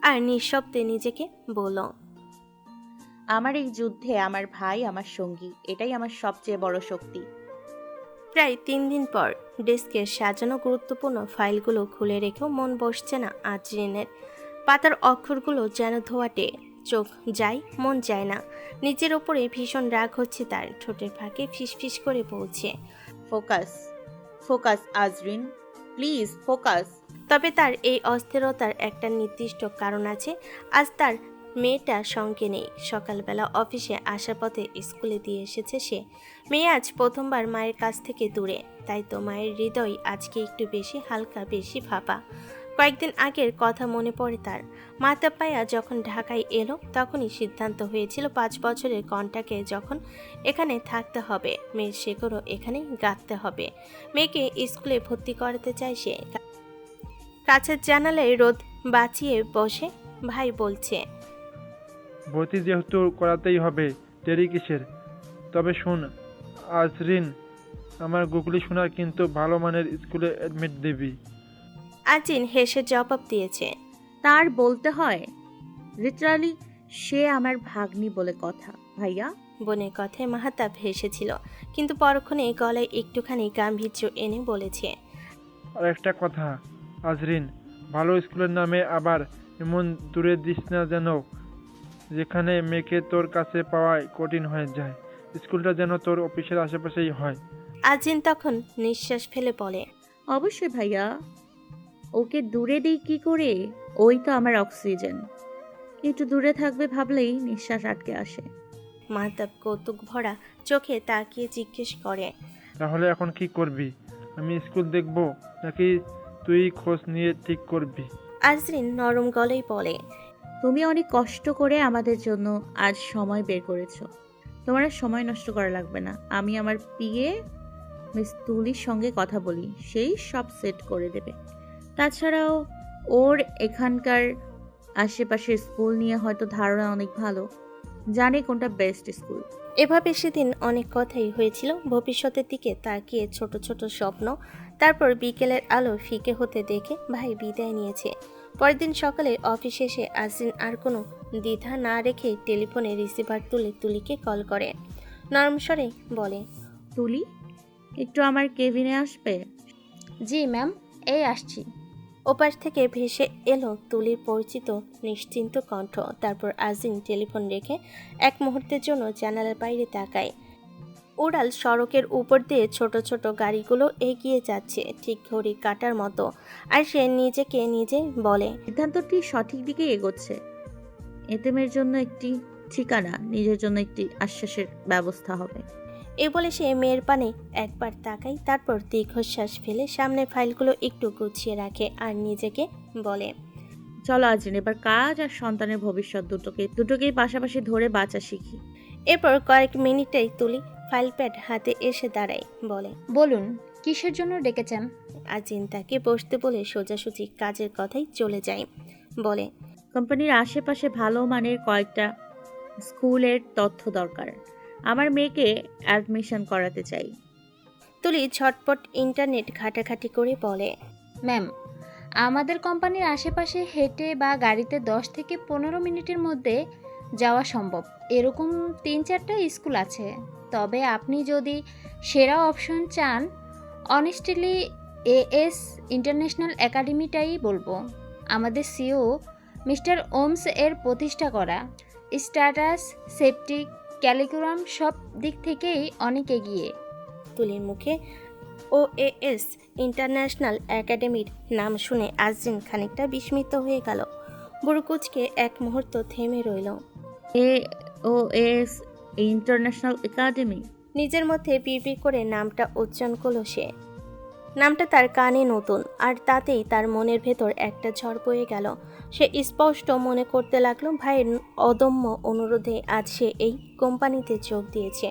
আর নিঃশব্দে নিজেকে বলল, আমার এই যুদ্ধে আমার ভাই আমার সঙ্গী, এটাই আমার সবচেয়ে বড় শক্তি। প্রায় 3 দিন পর ডেস্কের সাজানো গুরুত্বপূর্ণ ফাইলগুলো খুলে রেখেও মন বসছে না আজিনের। পাতার অক্ষরগুলো যেন ধোয়াটে, চোখ যায় মন যায় না। নিজের ওপরে ভীষণ রাগ হচ্ছে তার, ঠোঁটের ফাঁকে ফিসফিস করে বলছে, focus focus Azrin, please focus. তবে তার এই অস্থিরতার একটা নির্দিষ্ট কারণ আছে। আজ তার মেয়েটা সঙ্গে নেই। সকালবেলা অফিসে আসার পথে স্কুলে দিয়ে এসেছে সে। মেয়ে আজ প্রথমবার মায়ের কাছ থেকে দূরে, তাই তো মায়ের হৃদয় আজকে একটু বেশি হালকা, বেশি ভাপা। কয়েকদিন আগের কথা মনে পড়ে তার। মাহতাব ভাইয়া যখন ঢাকায় এলো তখনই সিদ্ধান্ত হয়েছিল 5 বছরের কন্ট্রাক্টে যখন এখানে থাকতে হবে, মেয়ের শেকড়ও এখানেই গাঁথতে হবে। মেয়েকে স্কুলে ভর্তি করাতে চায় সে। কাছের জানালায় রোদ বাঁচিয়ে বসে ভাই বলছে, ভর্তি যেহেতু করাতেই হবে, দেরি কিসের? তবে শোন আজরিন, আমার গুগলি শোনার কিন্তু ভালো মানের স্কুলে অ্যাডমিট দিবি। আজিন হেসে জবাব দিয়েছে, তার বলতে হয়, লিটারালি সে আমার ভাগ্নি বলে কথা ভাইয়া। বোনের কথায় মাহতাব হেসেছিল, কিন্তু পরক্ষণে গলায় একটুখানি গাম্ভীর্য এনে বলেছে, আর একটা কথা আজরিন, ভালো স্কুলের নামে আবার এমন দূরে দিস না যেন যেখানে মেয়েকে তোর কাছে পাওয়াই কঠিন হয়ে যায়। স্কুলটা যেন তোর অফিসের আশেপাশেই হয়। আজিন তখন নিঃশ্বাস ফেলে বলে, অবশ্যই ভাইয়া, ওকে দূরে দিই কি করে, ওই তো আমার অক্সিজেন। একটু দূরে থাকবে ভাবলেই নিঃশ্বাস আটকে আসে। মাহতাব কৌতুক ভরা চোখে তাকিয়ে জিজ্ঞেস করে, তাহলে এখন কি করবি? আমি স্কুল দেখব নাকি তুই খোঁজ নিয়ে ঠিক করবি? আজরিন নরম গলায় বলে, তুমি অনেক কষ্ট করে আমাদের জন্য আজ সময় বের করেছো, তোমার আর সময় নষ্ট করা লাগবে না। আমি আমার পিএ মিস তুলির সঙ্গে কথা বলি, সেই সব সেট করে দেবে। তাছাড়াও ওর এখানকার আশেপাশের স্কুল নিয়ে হয়তো ধারণা অনেক ভালো, জানে কোনটা বেস্ট স্কুল। এভাবে সেদিন অনেক কথাই হয়েছিল, ভবিষ্যতের দিকে তাকিয়ে ছোট ছোট স্বপ্ন। তারপর বিকেলের আলো ফিকে হতে দেখে ভাই বিদায় নিয়েছে। পরের দিন সকালে অফিসে এসে আজিন আর কোনো দ্বিধা না রেখে টেলিফোনে রিসিভার তুলে তুলিকে কল করে। নরম স্বরে বলে, তুলি, একটু আমার কেবিনে আসবে? জি ম্যাম, এই আসছি। ওপাশ থেকে ভেসে এলো তুলির পরিচিত নিশ্চিন্ত কণ্ঠ। তারপর আজিন টেলিফোন রেখে এক মুহূর্তের জন্য জানালার বাইরে তাকায়। উড়াল সড়কের উপর দিয়ে ছোট ছোট গাড়িগুলো এগিয়ে যাচ্ছে, ঠিক ঘড়ি কাটার মতো। আর সে নিজেকে নিজে বলে, সিদ্ধান্তটি সঠিক দিকে এগোচ্ছে। এতেমের জন্য একটি ঠিকানা, নিজের জন্য একটি আশ্বাসের ব্যবস্থা হবে। এ বলে সে মেয়ের পানে একবার তাকায়, তারপর দীর্ঘশ্বাস ফেলে সামনের ফাইলগুলো একটু গুছিয়ে রাখে আর নিজেকে বলে, চলো আজরিন, এবার কাজ আর সন্তানের ভবিষ্যৎ দুটোকেই পাশাপাশি ধরে বাঁচা শিখি। এরপর কয়েক মিনিটেই তুলি ফাইল প্যাড হাতে এসে দাঁড়ায়, বলে। বলুন, কিসের জন্য ডেকেছেন? আজিন তাকে বসতে বলে সোজাসুজি কাজের কথাই চলে যায়, বলে। কোম্পানির আশেপাশে ভালো মানের কয়েকটা স্কুলের তথ্য দরকার। আমার মেয়েকে অ্যাডমিশন করাতে চাই। তুলি ঝটপট ইন্টারনেট ঘাটাঘাটি করে বলে। ম্যাম, আমাদের কোম্পানির আশেপাশে হেঁটে বা গাড়িতে 10 থেকে 15 মিনিটের মধ্যে যাওয়া সম্ভব এরকম 3-4টা স্কুল আছে। তবে আপনি যদি সেরা অপশন চান, অনেস্টলি এএস ইন্টারন্যাশনাল একাডেমিটাই বলবো। আমাদের সিও মিস্টার ওমস এর প্রতিষ্ঠা করা, স্ট্যাটাস, সেফটি, ক্যালিকুলাম সব দিক থেকেই অনেক এগিয়ে। তুলির মুখে OAS ইন্টারন্যাশনাল একাডেমির নাম শুনে আজিন খানিকটা বিস্মিত হয়ে গেল। বুড়ুকুচকে এক মুহূর্ত থেমে রইল। AOS international academy. নিজের মধ্যে বিড়বিড় করে নামটা উচ্চারণ করলো সে। নামটা তার কানে নতুন, আর তাতেই তার মনের ভেতর একটা ঝড় বয়ে গেল। সে স্পষ্ট মনে করতে লাগলো ভাইয়ের অদম্য অনুরোধে আজ সে এই কোম্পানিতে যোগ দিয়েছে।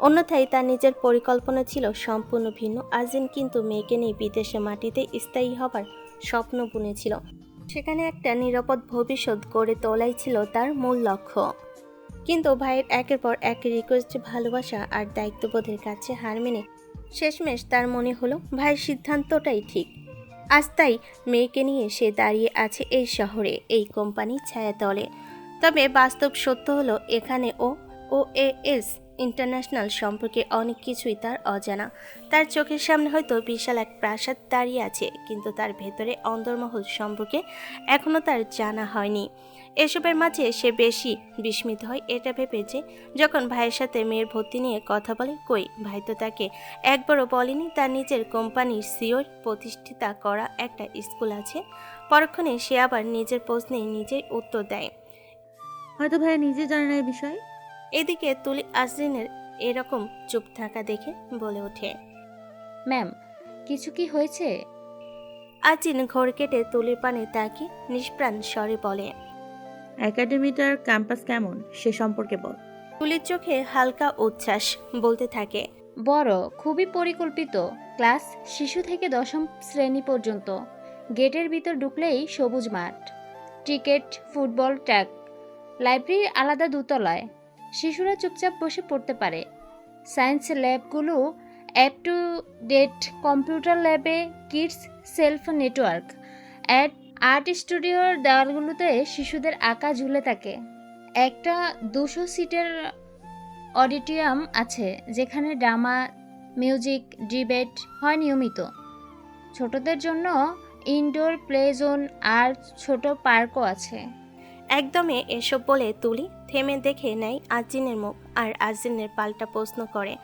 অন্যথায় তার নিজের পরিকল্পনা ছিল সম্পূর্ণ ভিন্ন। আজিন কিন্তু মেয়েকে নিয়ে বিদেশে মাটিতে স্থায়ী হবার স্বপ্ন বুনেছিল। সেখানে একটা নিরাপদ ভবিষ্যৎ গড়ে তোলাই ছিল তার মূল লক্ষ্য। কিন্তু ভাইয়ের একের পর এক রিকোয়েস্ট, ভালোবাসা আর দায়িত্ববোধের কাছে হার মেনে শেষমেশ তার মনে হলো ভাইয়ের সিদ্ধান্তটাই ঠিক। আজ তাই মেয়েকে নিয়ে সে দাঁড়িয়ে আছে এই শহরে, এই কোম্পানির ছায়াতলে। তবে বাস্তব সত্য হলো এখানে OAS ইন্টারন্যাশনাল সম্পর্কে অনেক কিছুই তার অজানা। তার চোখের সামনে হয়তো বিশাল এক প্রাসাদ দাঁড়িয়ে আছে, কিন্তু তার ভেতরে অন্দরমহল সম্পর্কে এখনও তার জানা হয়নি। এসবের মাঝে সে বেশি বিস্মিত হয় এটা ভেবে যে যখন ভাইয়ের সাথে মেয়ের ভর্তি নিয়ে কথা বলে, কই ভাই তো তাকে একবারও বলেনি তার নিজের কোম্পানির সিওর প্রতিষ্ঠিতা করা একটা স্কুল আছে। পরক্ষণে সে আবার নিজের প্রশ্নে নিজেই উত্তর দেয়। হয়তো ভাইয়া নিজে জানে না এই বিষয়ে। এদিকে তুলি আসরিনের এরকম চুপ থাকা দেখে বলে ওঠে। ম্যাম, কিছু কি হয়েছে? আজিন ঘোর কেটে তুলির পানে তাকিয়ে নিষ্প্রাণ স্বরে বলে। একাডেমিটার ক্যাম্পাস কেমন সে সম্পর্কে বল। তুলির চোখে হালকা উচ্ছ্বাস, বলতে থাকে। বড়, খুবই পরিকল্পিত। ক্লাস শিশু থেকে 10ম শ্রেণী পর্যন্ত। গেটের ভিতর ঢুকলেই সবুজ মাঠ, ক্রিকেট, ফুটবল ট্র্যাক, লাইব্রেরি আলাদা দোতলায়। শিশুরা চুপচাপ বসে পড়তে পারে। সায়েন্স ল্যাবগুলো অ্যাপ টু ডেট, কম্পিউটার ল্যাবে কিডস সেলফ নেটওয়ার্ক, আর্ট স্টুডিওর দেওয়ালগুলোতে শিশুদের আঁকা ঝুলে থাকে। একটা 200 সিটের অডিটোরিয়াম আছে যেখানে ড্রামা, মিউজিক, ডিবেট হয় নিয়মিত। ছোটদের জন্য ইনডোর প্লে জোন আর ছোট পার্কও আছে। একদমে এসব বলে তুলি থেমে দেখে নেয় আজিনের মুখ, আর আজিনের পাল্টা প্রশ্ন করে।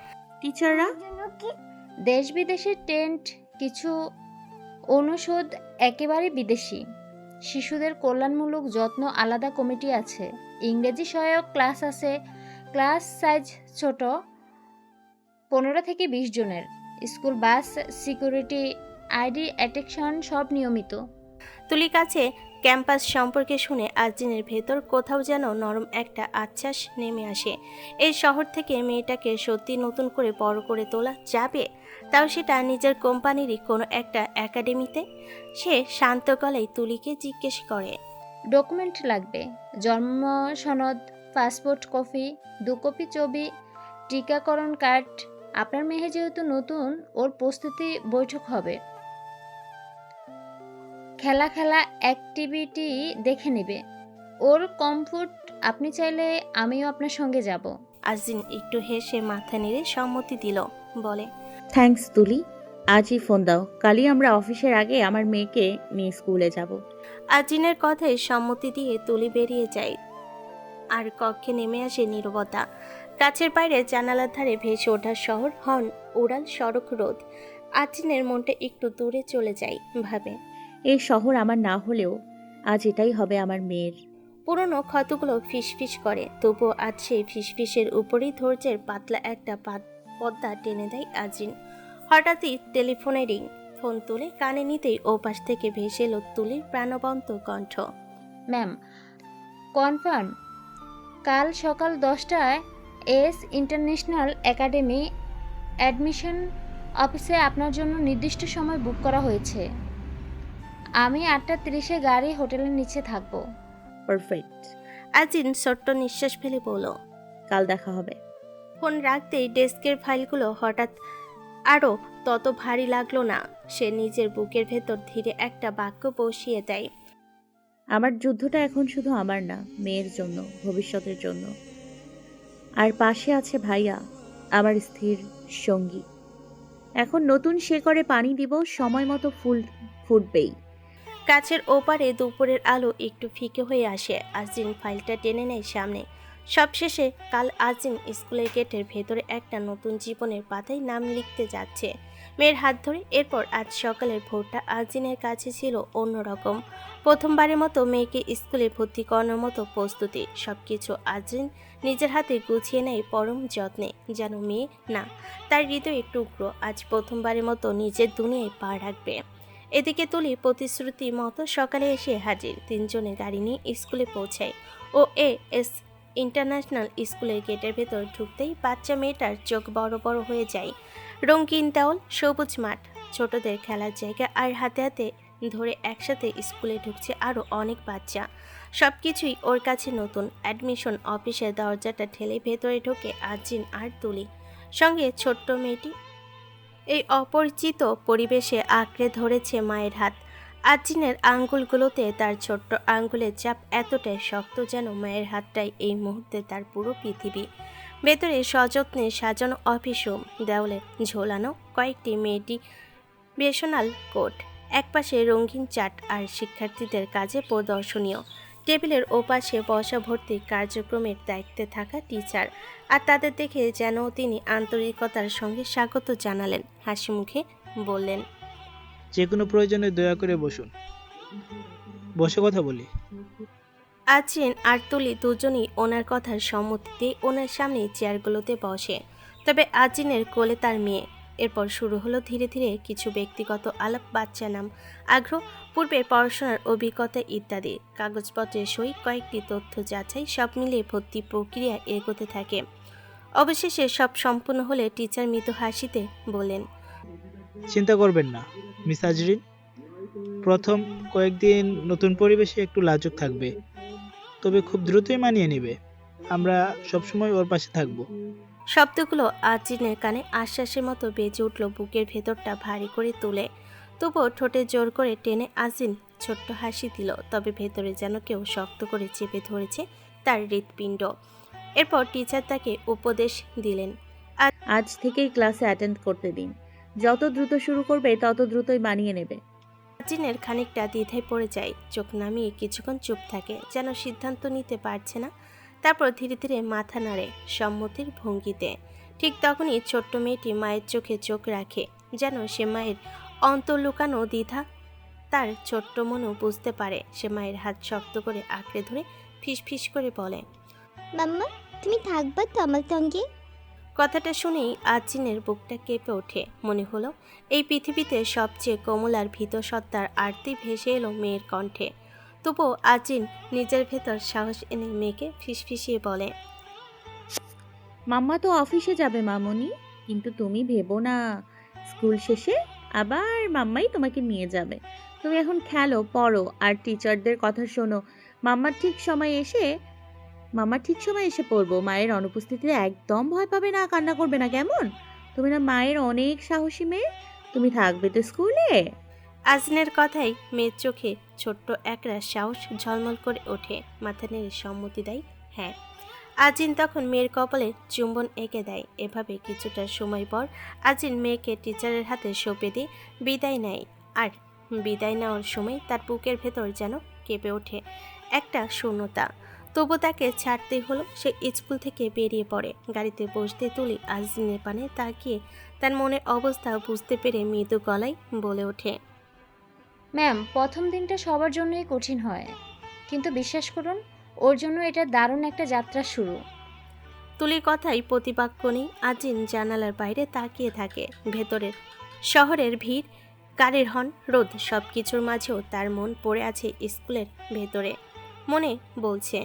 টিচাররা? দেশ বিদেশের টেন্ট, কিছু অনুষদ একেবারে বিদেশি। শিশুদের কল্যাণমূলক যত্ন আলাদা কমিটি আছে। ইংরেজি সহায়ক ক্লাস আছে। ক্লাস সাইজ ছোট, 15 থেকে 20 জনের। স্কুল বাস, সিকিউরিটি, আইডি অ্যাটেকশন সব নিয়মিত। তুলির কাছে ক্যাম্পাস সম্পর্কে শুনে আজিনের ভেতর কোথাও যেন নরম একটা আশ্বাস নেমে আসে। এই শহর থেকে মেয়েটাকে সত্যি নতুন করে বড় করে তোলা যাবে, তাও সেটা নিজের কোম্পানিরই কোনো একটা একাডেমিতে। সে শান্ত গলায় তুলিকে জিজ্ঞেস করে। ডকুমেন্ট লাগবে। জন্ম সনদ, পাসপোর্ট কপি, 2 কপি ছবি, টিকাকরণ কার্ড। আপনার মেয়ে যেহেতু নতুন, ওর প্রস্তুতি বৈঠক হবে। খেলা অ্যাক্টিভিটি দেখে নেবে। ওর কমফোর্ট, আপনি চাইলে আমিও আপনার সঙ্গে যাব। আজিন একটু হেসে মাথা নেড়ে সম্মতি দিল, বলে। থ্যাঙ্কস তুলি, আজই ফোন দাও। কালই আমরা অফিসের আগে আমার মেয়েকে নিয়ে স্কুলে যাব। আজিনের কথায় সম্মতি দিয়ে তুলি বেরিয়ে যায়, আর কক্ষে নেমে আসে নীরবতা। কাছের বাইরে জানালার ধারে ভেসে ওঠা শহর, হর্ন, উড়াল, সড়ক রোদ। আজিনের মনটা একটু দূরে চলে যায়, ভাবে এই শহর আমার না হলেও আজ এটাই হবে আমার মেয়ের। পুরনো ক্ষতগুলো ফিসফিস করে, তবুও আজ সেই ফিসফিসের উপরেই ধৈর্যের পাতলা একটা পর্দা টেনে দেয় আজিন। হঠাৎই টেলিফোনে রিং। ফোন তুলে কানে নিতেই ওপাশ থেকে ভেসে এলো তুলির প্রাণবন্ত কণ্ঠ। ম্যাম কনফার্ম, কাল সকাল 10টায় এস ইন্টারন্যাশনাল একাডেমি অ্যাডমিশন অফিসে আপনার জন্য নির্দিষ্ট সময় বুক করা হয়েছে। আমি 8:30-এ গাড়ি হোটেলের নিচে থাকবো। পারফেক্ট। আজিন ছোট্ট নিঃশ্বাস ফেলে বলল। কাল দেখা হবে। ফোন রাখতেই ডেস্কের ফাইলগুলো হঠাৎ আরও তত ভারী লাগলো না। সে নিজের বুকের ভেতর ধীরে একটা বাক্য বসিয়ে দেয়। আমার যুদ্ধটা এখন শুধু আমার না, মেয়ের জন্য, ভবিষ্যতের জন্য। আর পাশে আছে ভাইয়া, আমার স্থির সঙ্গী। এখন নতুন শেকড়ে পানি দিব, সময় মতো ফুল ফুটবেই। কাছের ওপারে দুপুরের আলো একটু ফিকে হয়ে আসে। আজিন ফাইলটা টেনে নেয় সামনে। সবশেষে কাল আজিন স্কুলের গেটের ভেতরে একটা নতুন জীবনের পাতায় নাম লিখতে যাচ্ছে মেয়ের হাত ধরে। এরপর আজ সকালের ভোরটা আজিনের কাছে ছিল অন্যরকম। প্রথমবারের মতো মেয়েকে স্কুলে ভর্তি করানোর মতো প্রস্তুতি। সবকিছু আজিন নিজের হাতে গুছিয়ে নেয় পরম যত্নে, যেন মেয়ে না, তার হৃদয়ের টুকরো আজ প্রথমবারের মতো নিজের দুনিয়ায় পা রাখবে। এদিকে তুলি প্রতিশ্রুতি মতো সকালে এসে হাজির। তিনজনে গাড়ি নিয়ে স্কুলে পৌঁছায়। ও এস ইন্টারন্যাশনাল স্কুলের গেটের ভেতর ঢুকতেই বাচ্চা মেয়েটার চোখ বড় বড় হয়ে যায়। রঙিন দেওয়াল, সবুজ মাঠ, ছোটদের খেলার জায়গা, আর হাতে হাতে ধরে একসাথে স্কুলে ঢুকছে আরও অনেক বাচ্চা। সব কিছুই ওর কাছে নতুন। অ্যাডমিশন অফিসের দরজাটা ঠেলে ভেতরে ঢোকে আজিন আর তুলি, সঙ্গে ছোট্ট মেয়েটি। এই অপরিচিত পরিবেশে আঁকড়ে ধরেছে মায়ের হাত। আজিনের আঙ্গুলগুলোতে তার ছোট্ট আঙ্গুলের চাপ এতটাই শক্ত যেন মায়ের হাতটাই এই মুহূর্তে তার পুরো পৃথিবী। ভেতরে সযত্নে সাজানো অফিস রুম, দেওয়ালে ঝোলানো কয়েকটি মোটিভেশনাল কোট, একপাশে রঙিন চার্ট আর শিক্ষার্থীদের কাজে প্রদর্শনীয়। টেবিলের ওপাশে বসা ভর্তি কার্যক্রমের দায়িত্বে থাকা টিচার, আর তাদের দেখে যেন তিনি আন্তরিকতার সঙ্গে স্বাগত জানালেন। হাসি মুখে বললেন, যে কোনো প্রয়োজনে দয়া করে বসুন, বসে কথা বলি। আজিন আর তুলি দুজনই ওনার কথার সম্মতিতে ওনার সামনে চেয়ারগুলোতে বসে। তবে আজিনের কোলে তার মেয়ে। এরপর শুরু হলো ধীরে ধীরে কিছু ব্যক্তিগত আলাপ, বাচ্চা নাম, আগ্রহ, পূর্বের পড়াশোনার অভিজ্ঞতা ইত্যাদি। কাগজপত্রের সই, কয়েকটি তথ্য যাচাই, সব মিলিয়ে ভর্তি প্রক্রিয়া এগোতে থাকে। অবশেষে সব সম্পূর্ণ হলে টিচার মৃদু হাসিতে বলেন, চিন্তা করবেন না মিস আজরিন, প্রথম কয়েকদিন নতুন পরিবেশে একটু লাজুক থাকবে, তবে খুব দ্রুতই মানিয়ে নেবে। আমরা সবসময় ওর পাশে থাকবো। শব্দগুলো আজিনের কানে আশ্বাসের মতো বেজে উঠল। বুকের ভেতরটা ভারী করে তুলে, তবুও ঠোঁটে জোর করে টেনে আজিন ছোট্ট হাসি দিল। তবে ভেতরে যেন কেউ শক্ত করে চেপে ধরেছে তার হৃৎপিণ্ড। এরপর টিচার তাকে উপদেশ দিলেন, আজ থেকেই ক্লাসে অ্যাটেন্ড করতে দিন। যত দ্রুত শুরু করবে তত দ্রুতই মানিয়ে নেবে। আজিনের খানিকটা দ্বিধায় পড়ে যায়। চোখ নামিয়ে কিছুক্ষণ চুপ থাকে, যেন সিদ্ধান্ত নিতে পারছে না। তারপর ধীরে ধীরে মাথা নাড়ে সম্মতির ভঙ্গিতে। ঠিক তখনই ছোট্ট মেয়েটি মায়ের চোখে চোখ রাখে, যেন সে মায়ের অন্তর্লুকানো দ্বিধা। তার ছোট্ট মনও বুঝতে পারে। সে মায়ের হাত শক্ত করে আঁকড়ে ধরে ফিসফিস করে বলে, মাম্মা, তুমি থাকবা তো আমার সঙ্গে? কথাটা শুনেই আজিনের বুকটা কেঁপে ওঠে। মনে হলো এই পৃথিবীতে সবচেয়ে কোমল আর ভীত সত্তার আরতি ভেসে এলো মেয়ের কণ্ঠে। তবুও আজিন নিজের ভেতর সাহস এনে মেয়েকে ফিসফিসিয়ে বলে, মাম্মা তো অফিসে যাবে মামনি, কিন্তু তুমি ভেবো না, স্কুল শেষে আবার মাম্মাই তোমাকে নিয়ে যাবে। তুমি এখন খেলো, পড়ো আর টিচারদের কথা শোনো। মাম্মা ঠিক সময় এসে পড়বো। মায়ের অনুপস্থিতিতে একদম ভয় পাবে না, কান্না করবে না, কেমন? তুমি না মায়ের অনেক সাহসী মেয়ে, তুমি থাকবে তো স্কুলে? আজিনের কথাই মেয়ের চোখে ছোট্ট একরা সাহস ঝলমল করে ওঠে। মাথা নেড়ে সম্মতি দেয়, হ্যাঁ। আজিন তখন মেয়ের কপালে চুম্বন এঁকে দেয়। এভাবে কিছুটা সময় পর আজিন মেয়েকে টিচারের হাতে সঁপে দিয়ে বিদায় নেয়। আর বিদায় নেওয়ার সময় তার বুকের ভেতর যেন কেঁপে ওঠে একটা শূন্যতা। তবু তাকে ছাড়তেই হলো। সে স্কুল থেকে বেরিয়ে পড়ে। গাড়িতে বসতে তুলি আজিনের পানে তাকিয়ে তার মনের অবস্থা বুঝতে পেরে মৃদু গলায় বলে ওঠে, ম্যাম, প্রথম দিনটা সবার জন্যই কঠিন হয়, কিন্তু বিশ্বাস করুন, ওর জন্য এটা দারুণ একটা যাত্রা শুরু। তুলির কথাই প্রতিবাক্য নেই। আজিন জানালার বাইরে তাকিয়ে থাকে। ভেতরের শহরের ভিড়, গাড়ির হর্ন, রোদ, সব কিছুর মাঝেও তার মন পড়ে আছে স্কুলের ভেতরে। মনে বলছে।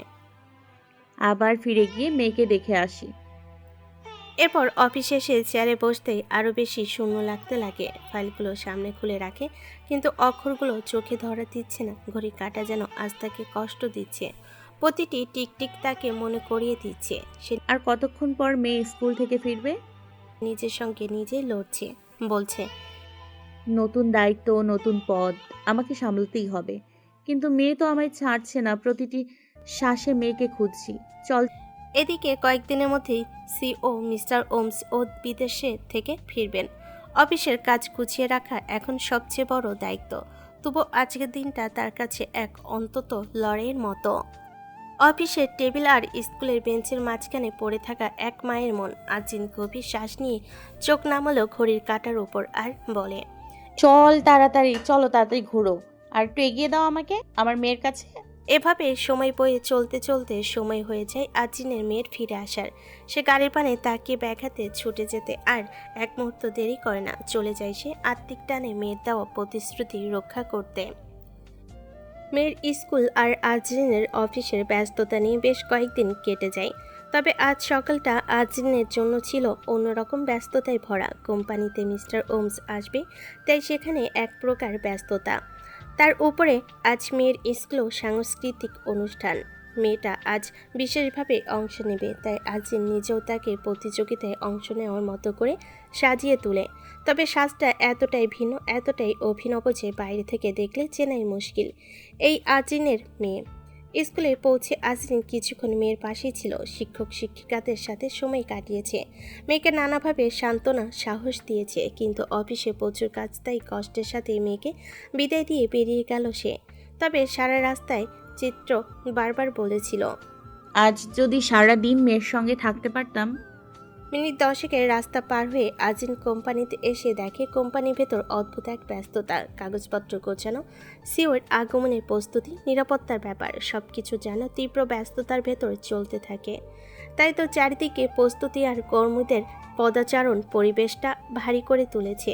আবার ফিরে গিয়ে মেয়েকে দেখে আসি। এরপর অফিসে এসে চেয়ারে বসতেই আরও বেশি শূন্য লাগতে লাগে। ফাইলগুলো সামনে খুলে রাখে, কিন্তু অক্ষরগুলো চোখে ধরা দিচ্ছে না। ঘড়ি কাঁটা যেন আজ তাকে কষ্ট দিচ্ছে, প্রতিটি টিকটিক তাকে মনে করিয়ে দিচ্ছে সে আর কতক্ষণ পর মেয়ে স্কুল থেকে ফিরবে? নিজের সঙ্গে নিজেই লড়ছে, বলছে। নতুন দায়িত্ব, নতুন পদ, আমাকে সামলাতেই হবে। কিন্তু মেয়ে তো আমায় ছাড়ছে না, প্রতিটি শ্বাসে মেয়েকে খুঁজছি। চল। এদিকে কয়েকদিনের মধ্যেই সিও মিস্টার ওমস ও বিদেশে থেকে ফিরবেন। অফিসের কাজ গুছিয়ে রাখা এখন সবচেয়ে বড় দায়িত্ব। তবু আজকের দিনটা তার কাছে এক অন্তত লড়াইয়ের মতো। অফিসের টেবিল আর স্কুলের বেঞ্চের মাঝখানে পড়ে থাকা এক মায়ের মন। আজিন গভীর শ্বাস নিয়ে চোখ নামালো ঘড়ির কাঁটার উপর আর বলে, চল তাড়াতাড়ি, চলো তাড়াতাড়ি ঘুরো। আর একটু এগিয়ে দাও আমাকে, আমার মেয়ের কাছে। এভাবে সময় বয়ে চলতে চলতে সময় হয়ে যায় আজিনের মেয়ের ফিরে আসার। সে গাড়ির পানে তাকিয়ে ব্যাঘাতে ছুটে যেতে আর এক মুহূর্ত দেরি করে না। চলে যায় সে আত্মিক টানে মেয়ের দেওয়া প্রতিশ্রুতি রক্ষা করতে। মেয়ের স্কুল আর আজিনের অফিসের ব্যস্ততা নিয়ে বেশ কয়েকদিন কেটে যায়। তবে আজ সকালটা আজিনের জন্য ছিল অন্যরকম ব্যস্ততায় ভরা। কোম্পানিতে মিস্টার ওমস আসবে, তাই সেখানে এক প্রকার ব্যস্ততা। তার উপরে আজ মেয়ের স্কুলেও সাংস্কৃতিক অনুষ্ঠান। মেয়েটা আজ বিশেষভাবে অংশ নেবে, তাই আজিন নিজেও তাকে প্রতিযোগিতায় অংশ নেওয়ার মতো করে সাজিয়ে তোলে। তবে সাজটা এতটাই ভিন্ন, এতটাই অভিনব যে বাইরে থেকে দেখলে চেনাই মুশকিল। এই আজিনের মেয়ে। স্কুলে পৌঁছে আজিন কিছুক্ষণ মেয়ের পাশেই ছিল। শিক্ষক শিক্ষিকাদের সাথে সময় কাটিয়েছে, মেয়েকে নানাভাবে সান্ত্বনা সাহস দিয়েছে। কিন্তু অফিসে প্রচুর কাজ, তাই কষ্টের সাথে মেয়েকে বিদায় দিয়ে বেরিয়ে গেল সে। তবে সারা রাস্তায় চিত্র বারবার বলেছিল, আজ যদি সারা দিন মেয়ের সঙ্গে থাকতে পারতাম। মিনিট 10 রাস্তা পার হয়ে আজিন কোম্পানিতে এসে দেখে কোম্পানির ভেতর অদ্ভুত এক ব্যস্ততা। কাগজপত্র গোছানো, সিওর আগমনের প্রস্তুতি, নিরাপত্তার ব্যাপার, সবকিছু যেন তীব্র ব্যস্ততার ভেতর চলতে থাকে। তাই তো চারিদিকে প্রস্তুতি আর কর্মীদের পদাচারণ পরিবেশটা ভারী করে তুলেছে।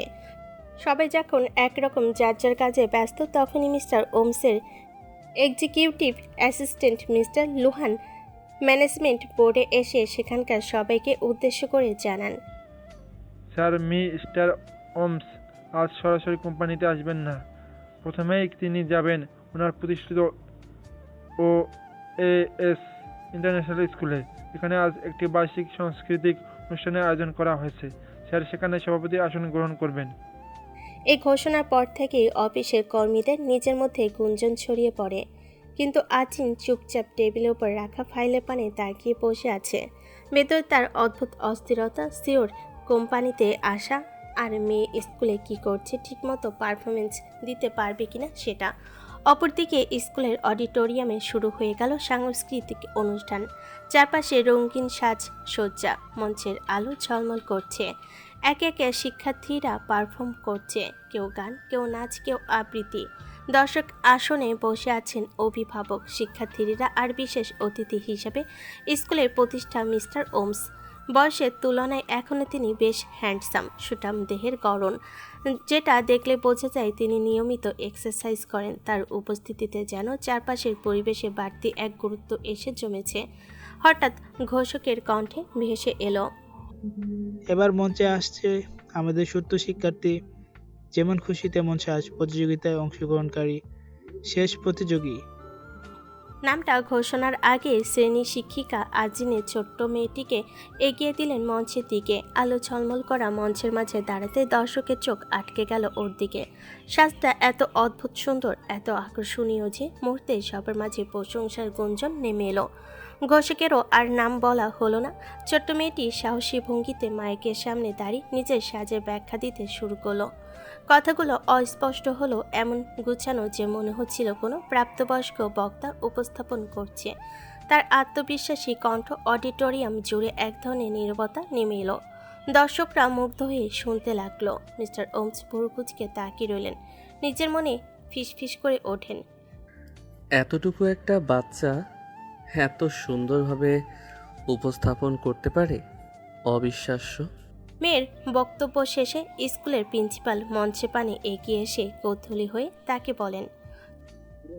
সবাই যখন একরকম যার যার কাজে ব্যস্ত, তখনই মিস্টার ওমসের executive assistant mister Luhan management বোর্ডে এসে সেখানকার সবাইকে উদ্দেশ্য করে জানান, স্যার, মিস্টার ওমস আজ সরাসরি কোম্পানিতে আসবেন না। প্রথমেই তিনি যাবেন ওনার প্রতিষ্ঠিত OAS ইন্টারন্যাশনাল স্কুলে। এখানে আজ একটি বার্ষিক সাংস্কৃতিক অনুষ্ঠানের আয়োজন করা হয়েছে। স্যার সেখানে সভাপতি আসন গ্রহণ করবেন। এই ঘোষণার পর থেকেই অফিসের কর্মীদের নিজের মধ্যে গুঞ্জন ছড়িয়ে পড়ে। কিন্তু আজিন চুপচাপ টেবিলের উপর রাখা ফাইলের পানে তাকিয়ে বসে আছে। ভেতর তার অদ্ভুত অস্থিরতা। সিওর কোম্পানিতে আসা আর মেয়ে স্কুলে কি করছে, ঠিকমতো পারফরমেন্স দিতে পারবে কিনা সেটা। অপরদিকে স্কুলের অডিটোরিয়ামে শুরু হয়ে গেল সাংস্কৃতিক অনুষ্ঠান। চারপাশে রঙিন সাজসজ্জা, মঞ্চের আলো ঝলমল করছে। একে একে শিক্ষার্থীরা পারফর্ম করছে, কেউ গান, কেউ নাচ, কেউ আবৃত্তি। দর্শক আসনে বসে আছেন অভিভাবক, শিক্ষার্থীরা আর বিশেষ অতিথি হিসেবে স্কুলের প্রতিষ্ঠা মিস্টার ওমস। বয়সের তুলনায় এখনও তিনি বেশ হ্যান্ডসাম, সুঠাম দেহের গড়ন, যেটা দেখলে বোঝা যায় তিনি নিয়মিত এক্সারসাইজ করেন। তার উপস্থিতিতে যেন চারপাশের পরিবেশে বাড়তি এক গুরুত্ব এসে জমেছে। হঠাৎ ঘোষকের কণ্ঠে ভেসে এলো, এবার মঞ্চে আসছে আমাদের সত্য শিক্ষার্থী, যেমন খুশি তেমন সাজ, প্রতিযোগিতায় অংশগ্রহণকারী শেষ প্রতিযোগী। নামটা ঘোষণার আগে শ্রেণী শিক্ষিকা আজিনের ছোট্ট মেয়েটিকে এগিয়ে দিলেন মঞ্চের দিকে। আলো ঝলমল করা মঞ্চের মাঝে দাঁড়াতে দর্শকের চোখ আটকে গেল ওর দিকে। সাজটা এত অদ্ভুত সুন্দর, এত আকর্ষণীয় যে মুহূর্তে সবার মাঝে প্রশংসার গুঞ্জন নেমে এলো। ঘোষকেরও আর নাম বলা হলো না। ছোট্ট মেয়েটি সাহসী ভঙ্গিতে মাইকের সামনে দাঁড়িয়ে নিজের সাজের ব্যাখ্যা দিতে শুরু করলো। কথাগুলো অস্পষ্ট হলো, এমন গুছানো যে মনে হচ্ছিল কোনো প্রাপ্তবয়স্ক বক্তা উপস্থাপন করছে। তার আত্মবিশ্বাসী কণ্ঠ অডিটোরিয়াম জুড়ে এক ধরনের নীরবতা নেমে এলো। দর্শকরা মুগ্ধ হয়ে শুনতে লাগলো। মিস্টার ওমস ভুরুকুচকে তাকিয়ে রইলেন, নিজের মনে ফিসফিস করে ওঠেন, এতটুকু একটা বাচ্চা এত সুন্দরভাবে উপস্থাপন করতে পারে, অবিশ্বাস্য। মেয়ের বক্তব্য শেষে স্কুলের প্রিন্সিপাল মঞ্চে পানে এগিয়ে এসে কৌতূহলী হয়ে তাকে বলেন,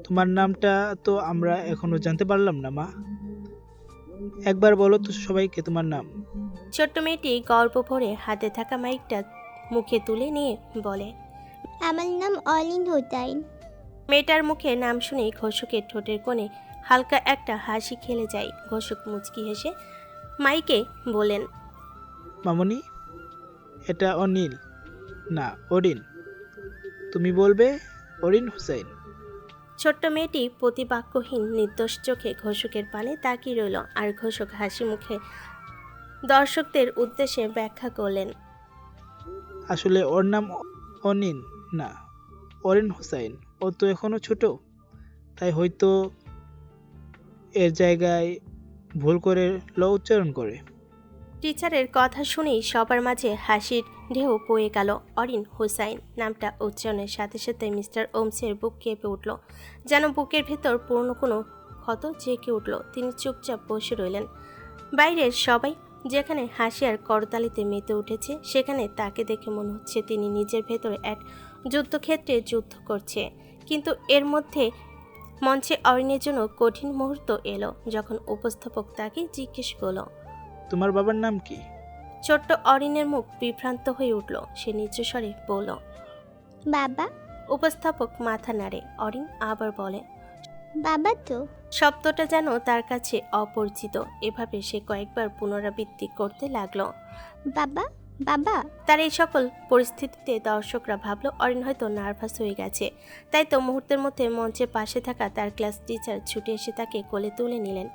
তোমার নামটা তো আমরা এখনো জানতে পারলাম না মা। একবার বলো তো সবাইকে তোমার নাম। ছোট্ট মেয়েটি গর্ব ভরে হাতে থাকা মাইকটা মুখে তুলে নিয়ে বলে। আমার নাম অলিন হোতাইন। মেয়েটার মুখে নাম শুনেই ঘোষকের ঠোঁটের কোণে হালকা একটা হাসি খেলে যায়। ঘোষক মুচকি হেসে মাইকে বলেন, মামনি, এটা অনিল না অরিন। তুমি বলবে অরিন হুসাইন। ছোট্ট মেয়েটি প্রতিবাক্যহীন নির্দোষ চোখে ঘোষকের পানে তাকিয়ে রইল। আর ঘোষক হাসি মুখে দর্শকদের উদ্দেশ্যে ব্যাখ্যা করলেন। আসলে ওর নাম অনিন না অরিন হুসাইন। ও তো এখনো ছোট, তাই হয়তো এর জায়গায় ভুল করে ল উচ্চারণ করে। টিচারের কথা শুনেই সবার মাঝে হাসির ঢেউ বয়ে গেল। অরিন হুসাইন নামটা উচ্চারণের সাথে সাথে মিস্টার ওমসের বুক কেঁপে উঠল, যেন বুকের ভেতর পুরনো কোনো ক্ষত জেঁকে উঠল। তিনি চুপচাপ বসে রইলেন। বাইরের সবাই যেখানে হাসি আর করতালিতে মেতে উঠেছে, সেখানে তাকে দেখে মনে হচ্ছে তিনি নিজের ভেতরে এক যুদ্ধক্ষেত্রে যুদ্ধ করছে। কিন্তু এর মধ্যে মঞ্চে অরিনের জন্য কঠিন মুহূর্ত এলো, যখন উপস্থাপক তাকে জিজ্ঞেস করলো, তোমার বাবার নাম কি? ছোট্ট অরিনের মুখ বিভ্রান্ত হয়ে উঠল। সে নিচু স্বরে বলল, বাবা। উপস্থাপক মাথা নাড়ে। অরিন আবার বলে, বাবা তো। শব্দটা যেন তার কাছে অপরিচিত। এভাবে সে কয়েকবার পুনরাবৃত্তি করতে লাগলো, বাবা, বাবা। তার এই সকল পরিস্থিতিতে দর্শকরা ভাবলো অরিন হয়তো নার্ভাস হয়ে গেছে। তাই তো মুহূর্তের মধ্যে মঞ্চের পাশে থাকা তার ক্লাস টিচার ছুটে এসে তাকে কোলে তুলে নিলেন,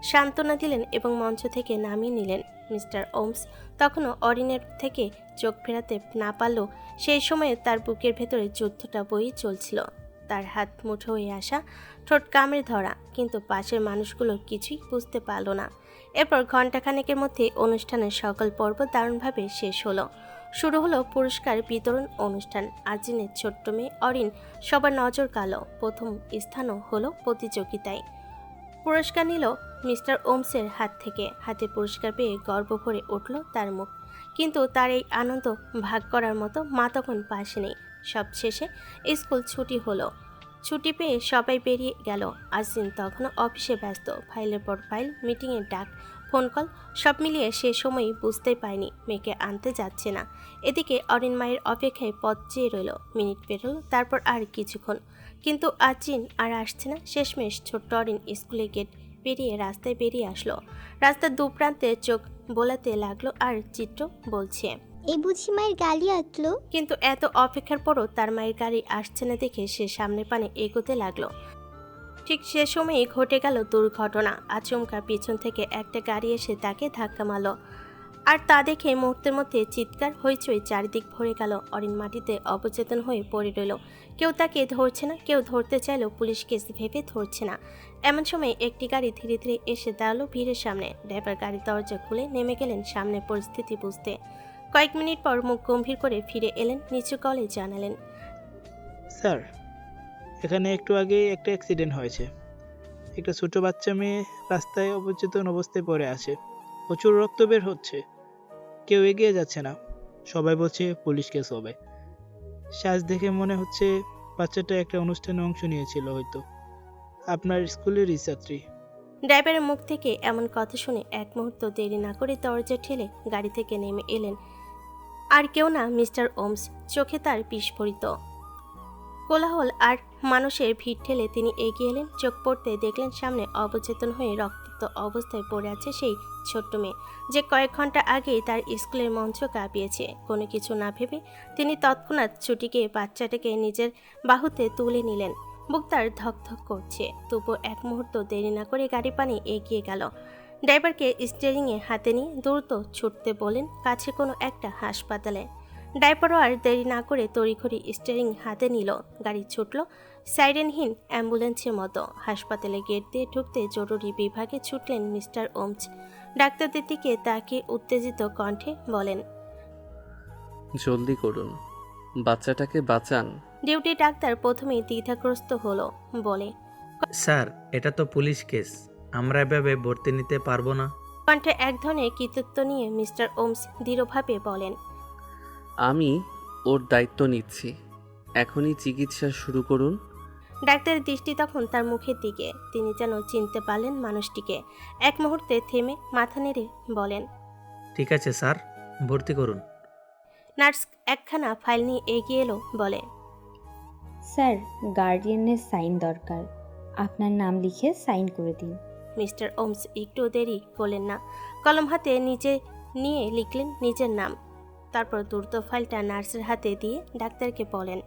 সান্ত্বনা দিলেন এবং মঞ্চ থেকে নামিয়ে নিলেন। মিস্টার ওমস তখনও অরিনের থেকে চোখ ফেরাতে না পারলেও সেই সময়ে তার বুকের ভেতরে যুদ্ধটা বই চলছিল। তার হাত মুঠো হয়ে আসা, ঠোঁট কামড়ে ধরা, কিন্তু পাশের মানুষগুলো কিছুই বুঝতে পারল না। এরপর ঘণ্টাখানেকের মধ্যে অনুষ্ঠানের সকল পর্ব দারুণভাবে শেষ হলো। শুরু হলো পুরস্কার বিতরণ অনুষ্ঠান। আজিনের ছোট্ট মেয়ে অরিন সবার নজর কাড়ল। প্রথম স্থানও হলো প্রতিযোগিতায়। পুরস্কার নিল মিস্টার ওমসের হাত থেকে। হাতে পুরস্কার পেয়ে গর্ব ভরে উঠল তার মুখ। কিন্তু তার এই আনন্দ ভাগ করার মতো মা তখন পাশে নেই। সব শেষে স্কুল ছুটি হলো। ছুটি পেয়ে সবাই বেরিয়ে গেল। আজিন তখনও অফিসে ব্যস্ত। ফাইলের পর ফাইল, মিটিংয়ের ডাক, ফোন কল, সব মিলিয়ে সে সময়ই বুঝতেই পায়নি মেয়েকে আনতে যাচ্ছে না। এদিকে অরিন মায়ের অপেক্ষায় পথ চেয়ে রইল। মিনিট পেরোল, তারপর আর কিছুক্ষণ, কিন্তু আজিন আর আসছে না। শেষমেশ ছোট্ট অরিন স্কুলে গেট পেরিয়ে রাস্তায় বেরিয়ে আসলো। রাস্তার দুপ্রান্তে চোখ বোলাতে লাগলো আর চিত্র বলছে, এই বুঝি মায়ের গালি আটলো। কিন্তু এত অপেক্ষার পরও তার মায়ের গাড়ি আসছে না দেখে সে সামনের পানে এগোতে লাগলো। ঠিক সে সময়েই ঘটে গেল দুর্ঘটনা। আচমকা পিছন থেকে একটা গাড়ি এসে তাকে ধাক্কা মারল। আর তা দেখে মুহূর্তের মধ্যে চিৎকার হইচই চারিদিক ভরে গেল। অরিন মাটিতে অবচেতন হয়ে পড়ে রইল। কেউ তাকে ধরছে না, কেউ ধরতে চাইলেও পুলিশ কেস ভেবে ধরছে না। এমন সময় একটি গাড়ি ধীরে ধীরে এসে দাঁড়ালো ভিড়ের সামনে। ড্রাইভার গাড়ির দরজা খুলে নেমে গেলেন সামনের পরিস্থিতি বুঝতে। কয়েক মিনিট পর মুখ গম্ভীর করে ফিরে এলেন, নিচু গলায় জানালেন, স্যার, এখানে একটু আগেই একটা অ্যাক্সিডেন্ট হয়েছে। একটা ছোট বাচ্চা মেয়ে রাস্তায় অবচেতন অবস্থায় পড়ে আছে। প্রচুর রক্ত বের হচ্ছে। কেউ এগিয়ে যাচ্ছে না। সবাই বলছে পুলিশ কেস হবে। সাজ দেখে মনে হচ্ছে বাচ্চাটা একটা অনুষ্ঠানে অংশ নিয়েছিল হয়তো। আপনার স্কুলেরই ছাত্রী। ড্রাইভারের মুখ থেকে এমন কথা শুনে এক মুহূর্ত দেরি না করে দরজা ঠেলে গাড়ি থেকে নেমে এলেন আর কেউ না, মিস্টার ওমস। চোখে তার বিস্ফোরিত। কোলাহল আর মানুষের ভিড় ঠেলে তিনি এগিয়ে এলেন। চোখ পড়তে দেখলেন সামনে অবচেতন হয়ে রক্তাক্ত অবস্থায় পড়ে আছে সেই ছোট্ট মেয়ে, যে কয়েক ঘন্টা আগেই তার স্কুলের মঞ্চ কাঁপিয়েছে। কোনো কিছু না ভেবে তিনি তৎক্ষণাৎ ছুটি গিয়ে বাচ্চাটাকে নিজের বাহুতে তুলে নিলেন। বুক তার ধকধক করছে, তবুও এক মুহূর্ত দেরি না করে গাড়ি পানে এগিয়ে গেল। ড্রাইভারকে স্টিয়ারিংয়ে হাতে নিয়ে দ্রুত ছুটতে বলেন কাছে কোনো একটা হাসপাতালে। ড্রাইভারও আর দেরি না করে তড়িঘড়ি স্টিয়ারিং হাতে নিল। গাড়ি ছুটল সাইরেনহীন অ্যাম্বুলেন্সের মতো। হাসপাতালে গেট দিয়ে ঢুকতে জরুরি বিভাগে ছুটলেন মিস্টার ওমস। ডাক্তারদের দিকে তাকে উত্তেজিত কণ্ঠে বলেন, জলদি করুন, বাচ্চাটাকে বাঁচান। ডিউটি ডাক্তার প্রথমেই দ্বিধাগ্রস্ত হলো, বলে, স্যার, এটা তো পুলিশ কেস, আমরা এভাবে ভর্তি নিতে পারবো না। কণ্ঠে এক ধরনের কৃতিত্ব নিয়ে মিস্টার ওমস দৃঢ়ভাবে বলেন, আমি ওর দায়িত্ব নিচ্ছি, এখনই চিকিৎসা শুরু করুন। ডাক্তারের দৃষ্টি তখন তার মুখের দিকে। তিনি যেন চিনতে পারলেন মানুষটিকে। এক মুহূর্তে থেমে মাথা নেড়ে বলেন, ঠিক আছে স্যার, ভর্তি করুন। নার্স একখানা ফাইল নিয়ে এগিয়ে এলো, বলে, স্যার, গার্ডিয়ানের সাইন দরকার। আপনার নাম লিখে সাইন করে দিন। মিস্টার ওমস একটু দেরি করলেন না। কলম হাতে নিচে নিয়ে লিখলেন নিজের নাম। তারপর দ্রুত ফাইলটা নার্সের হাতে দিয়ে ডাক্তারকে বলেন,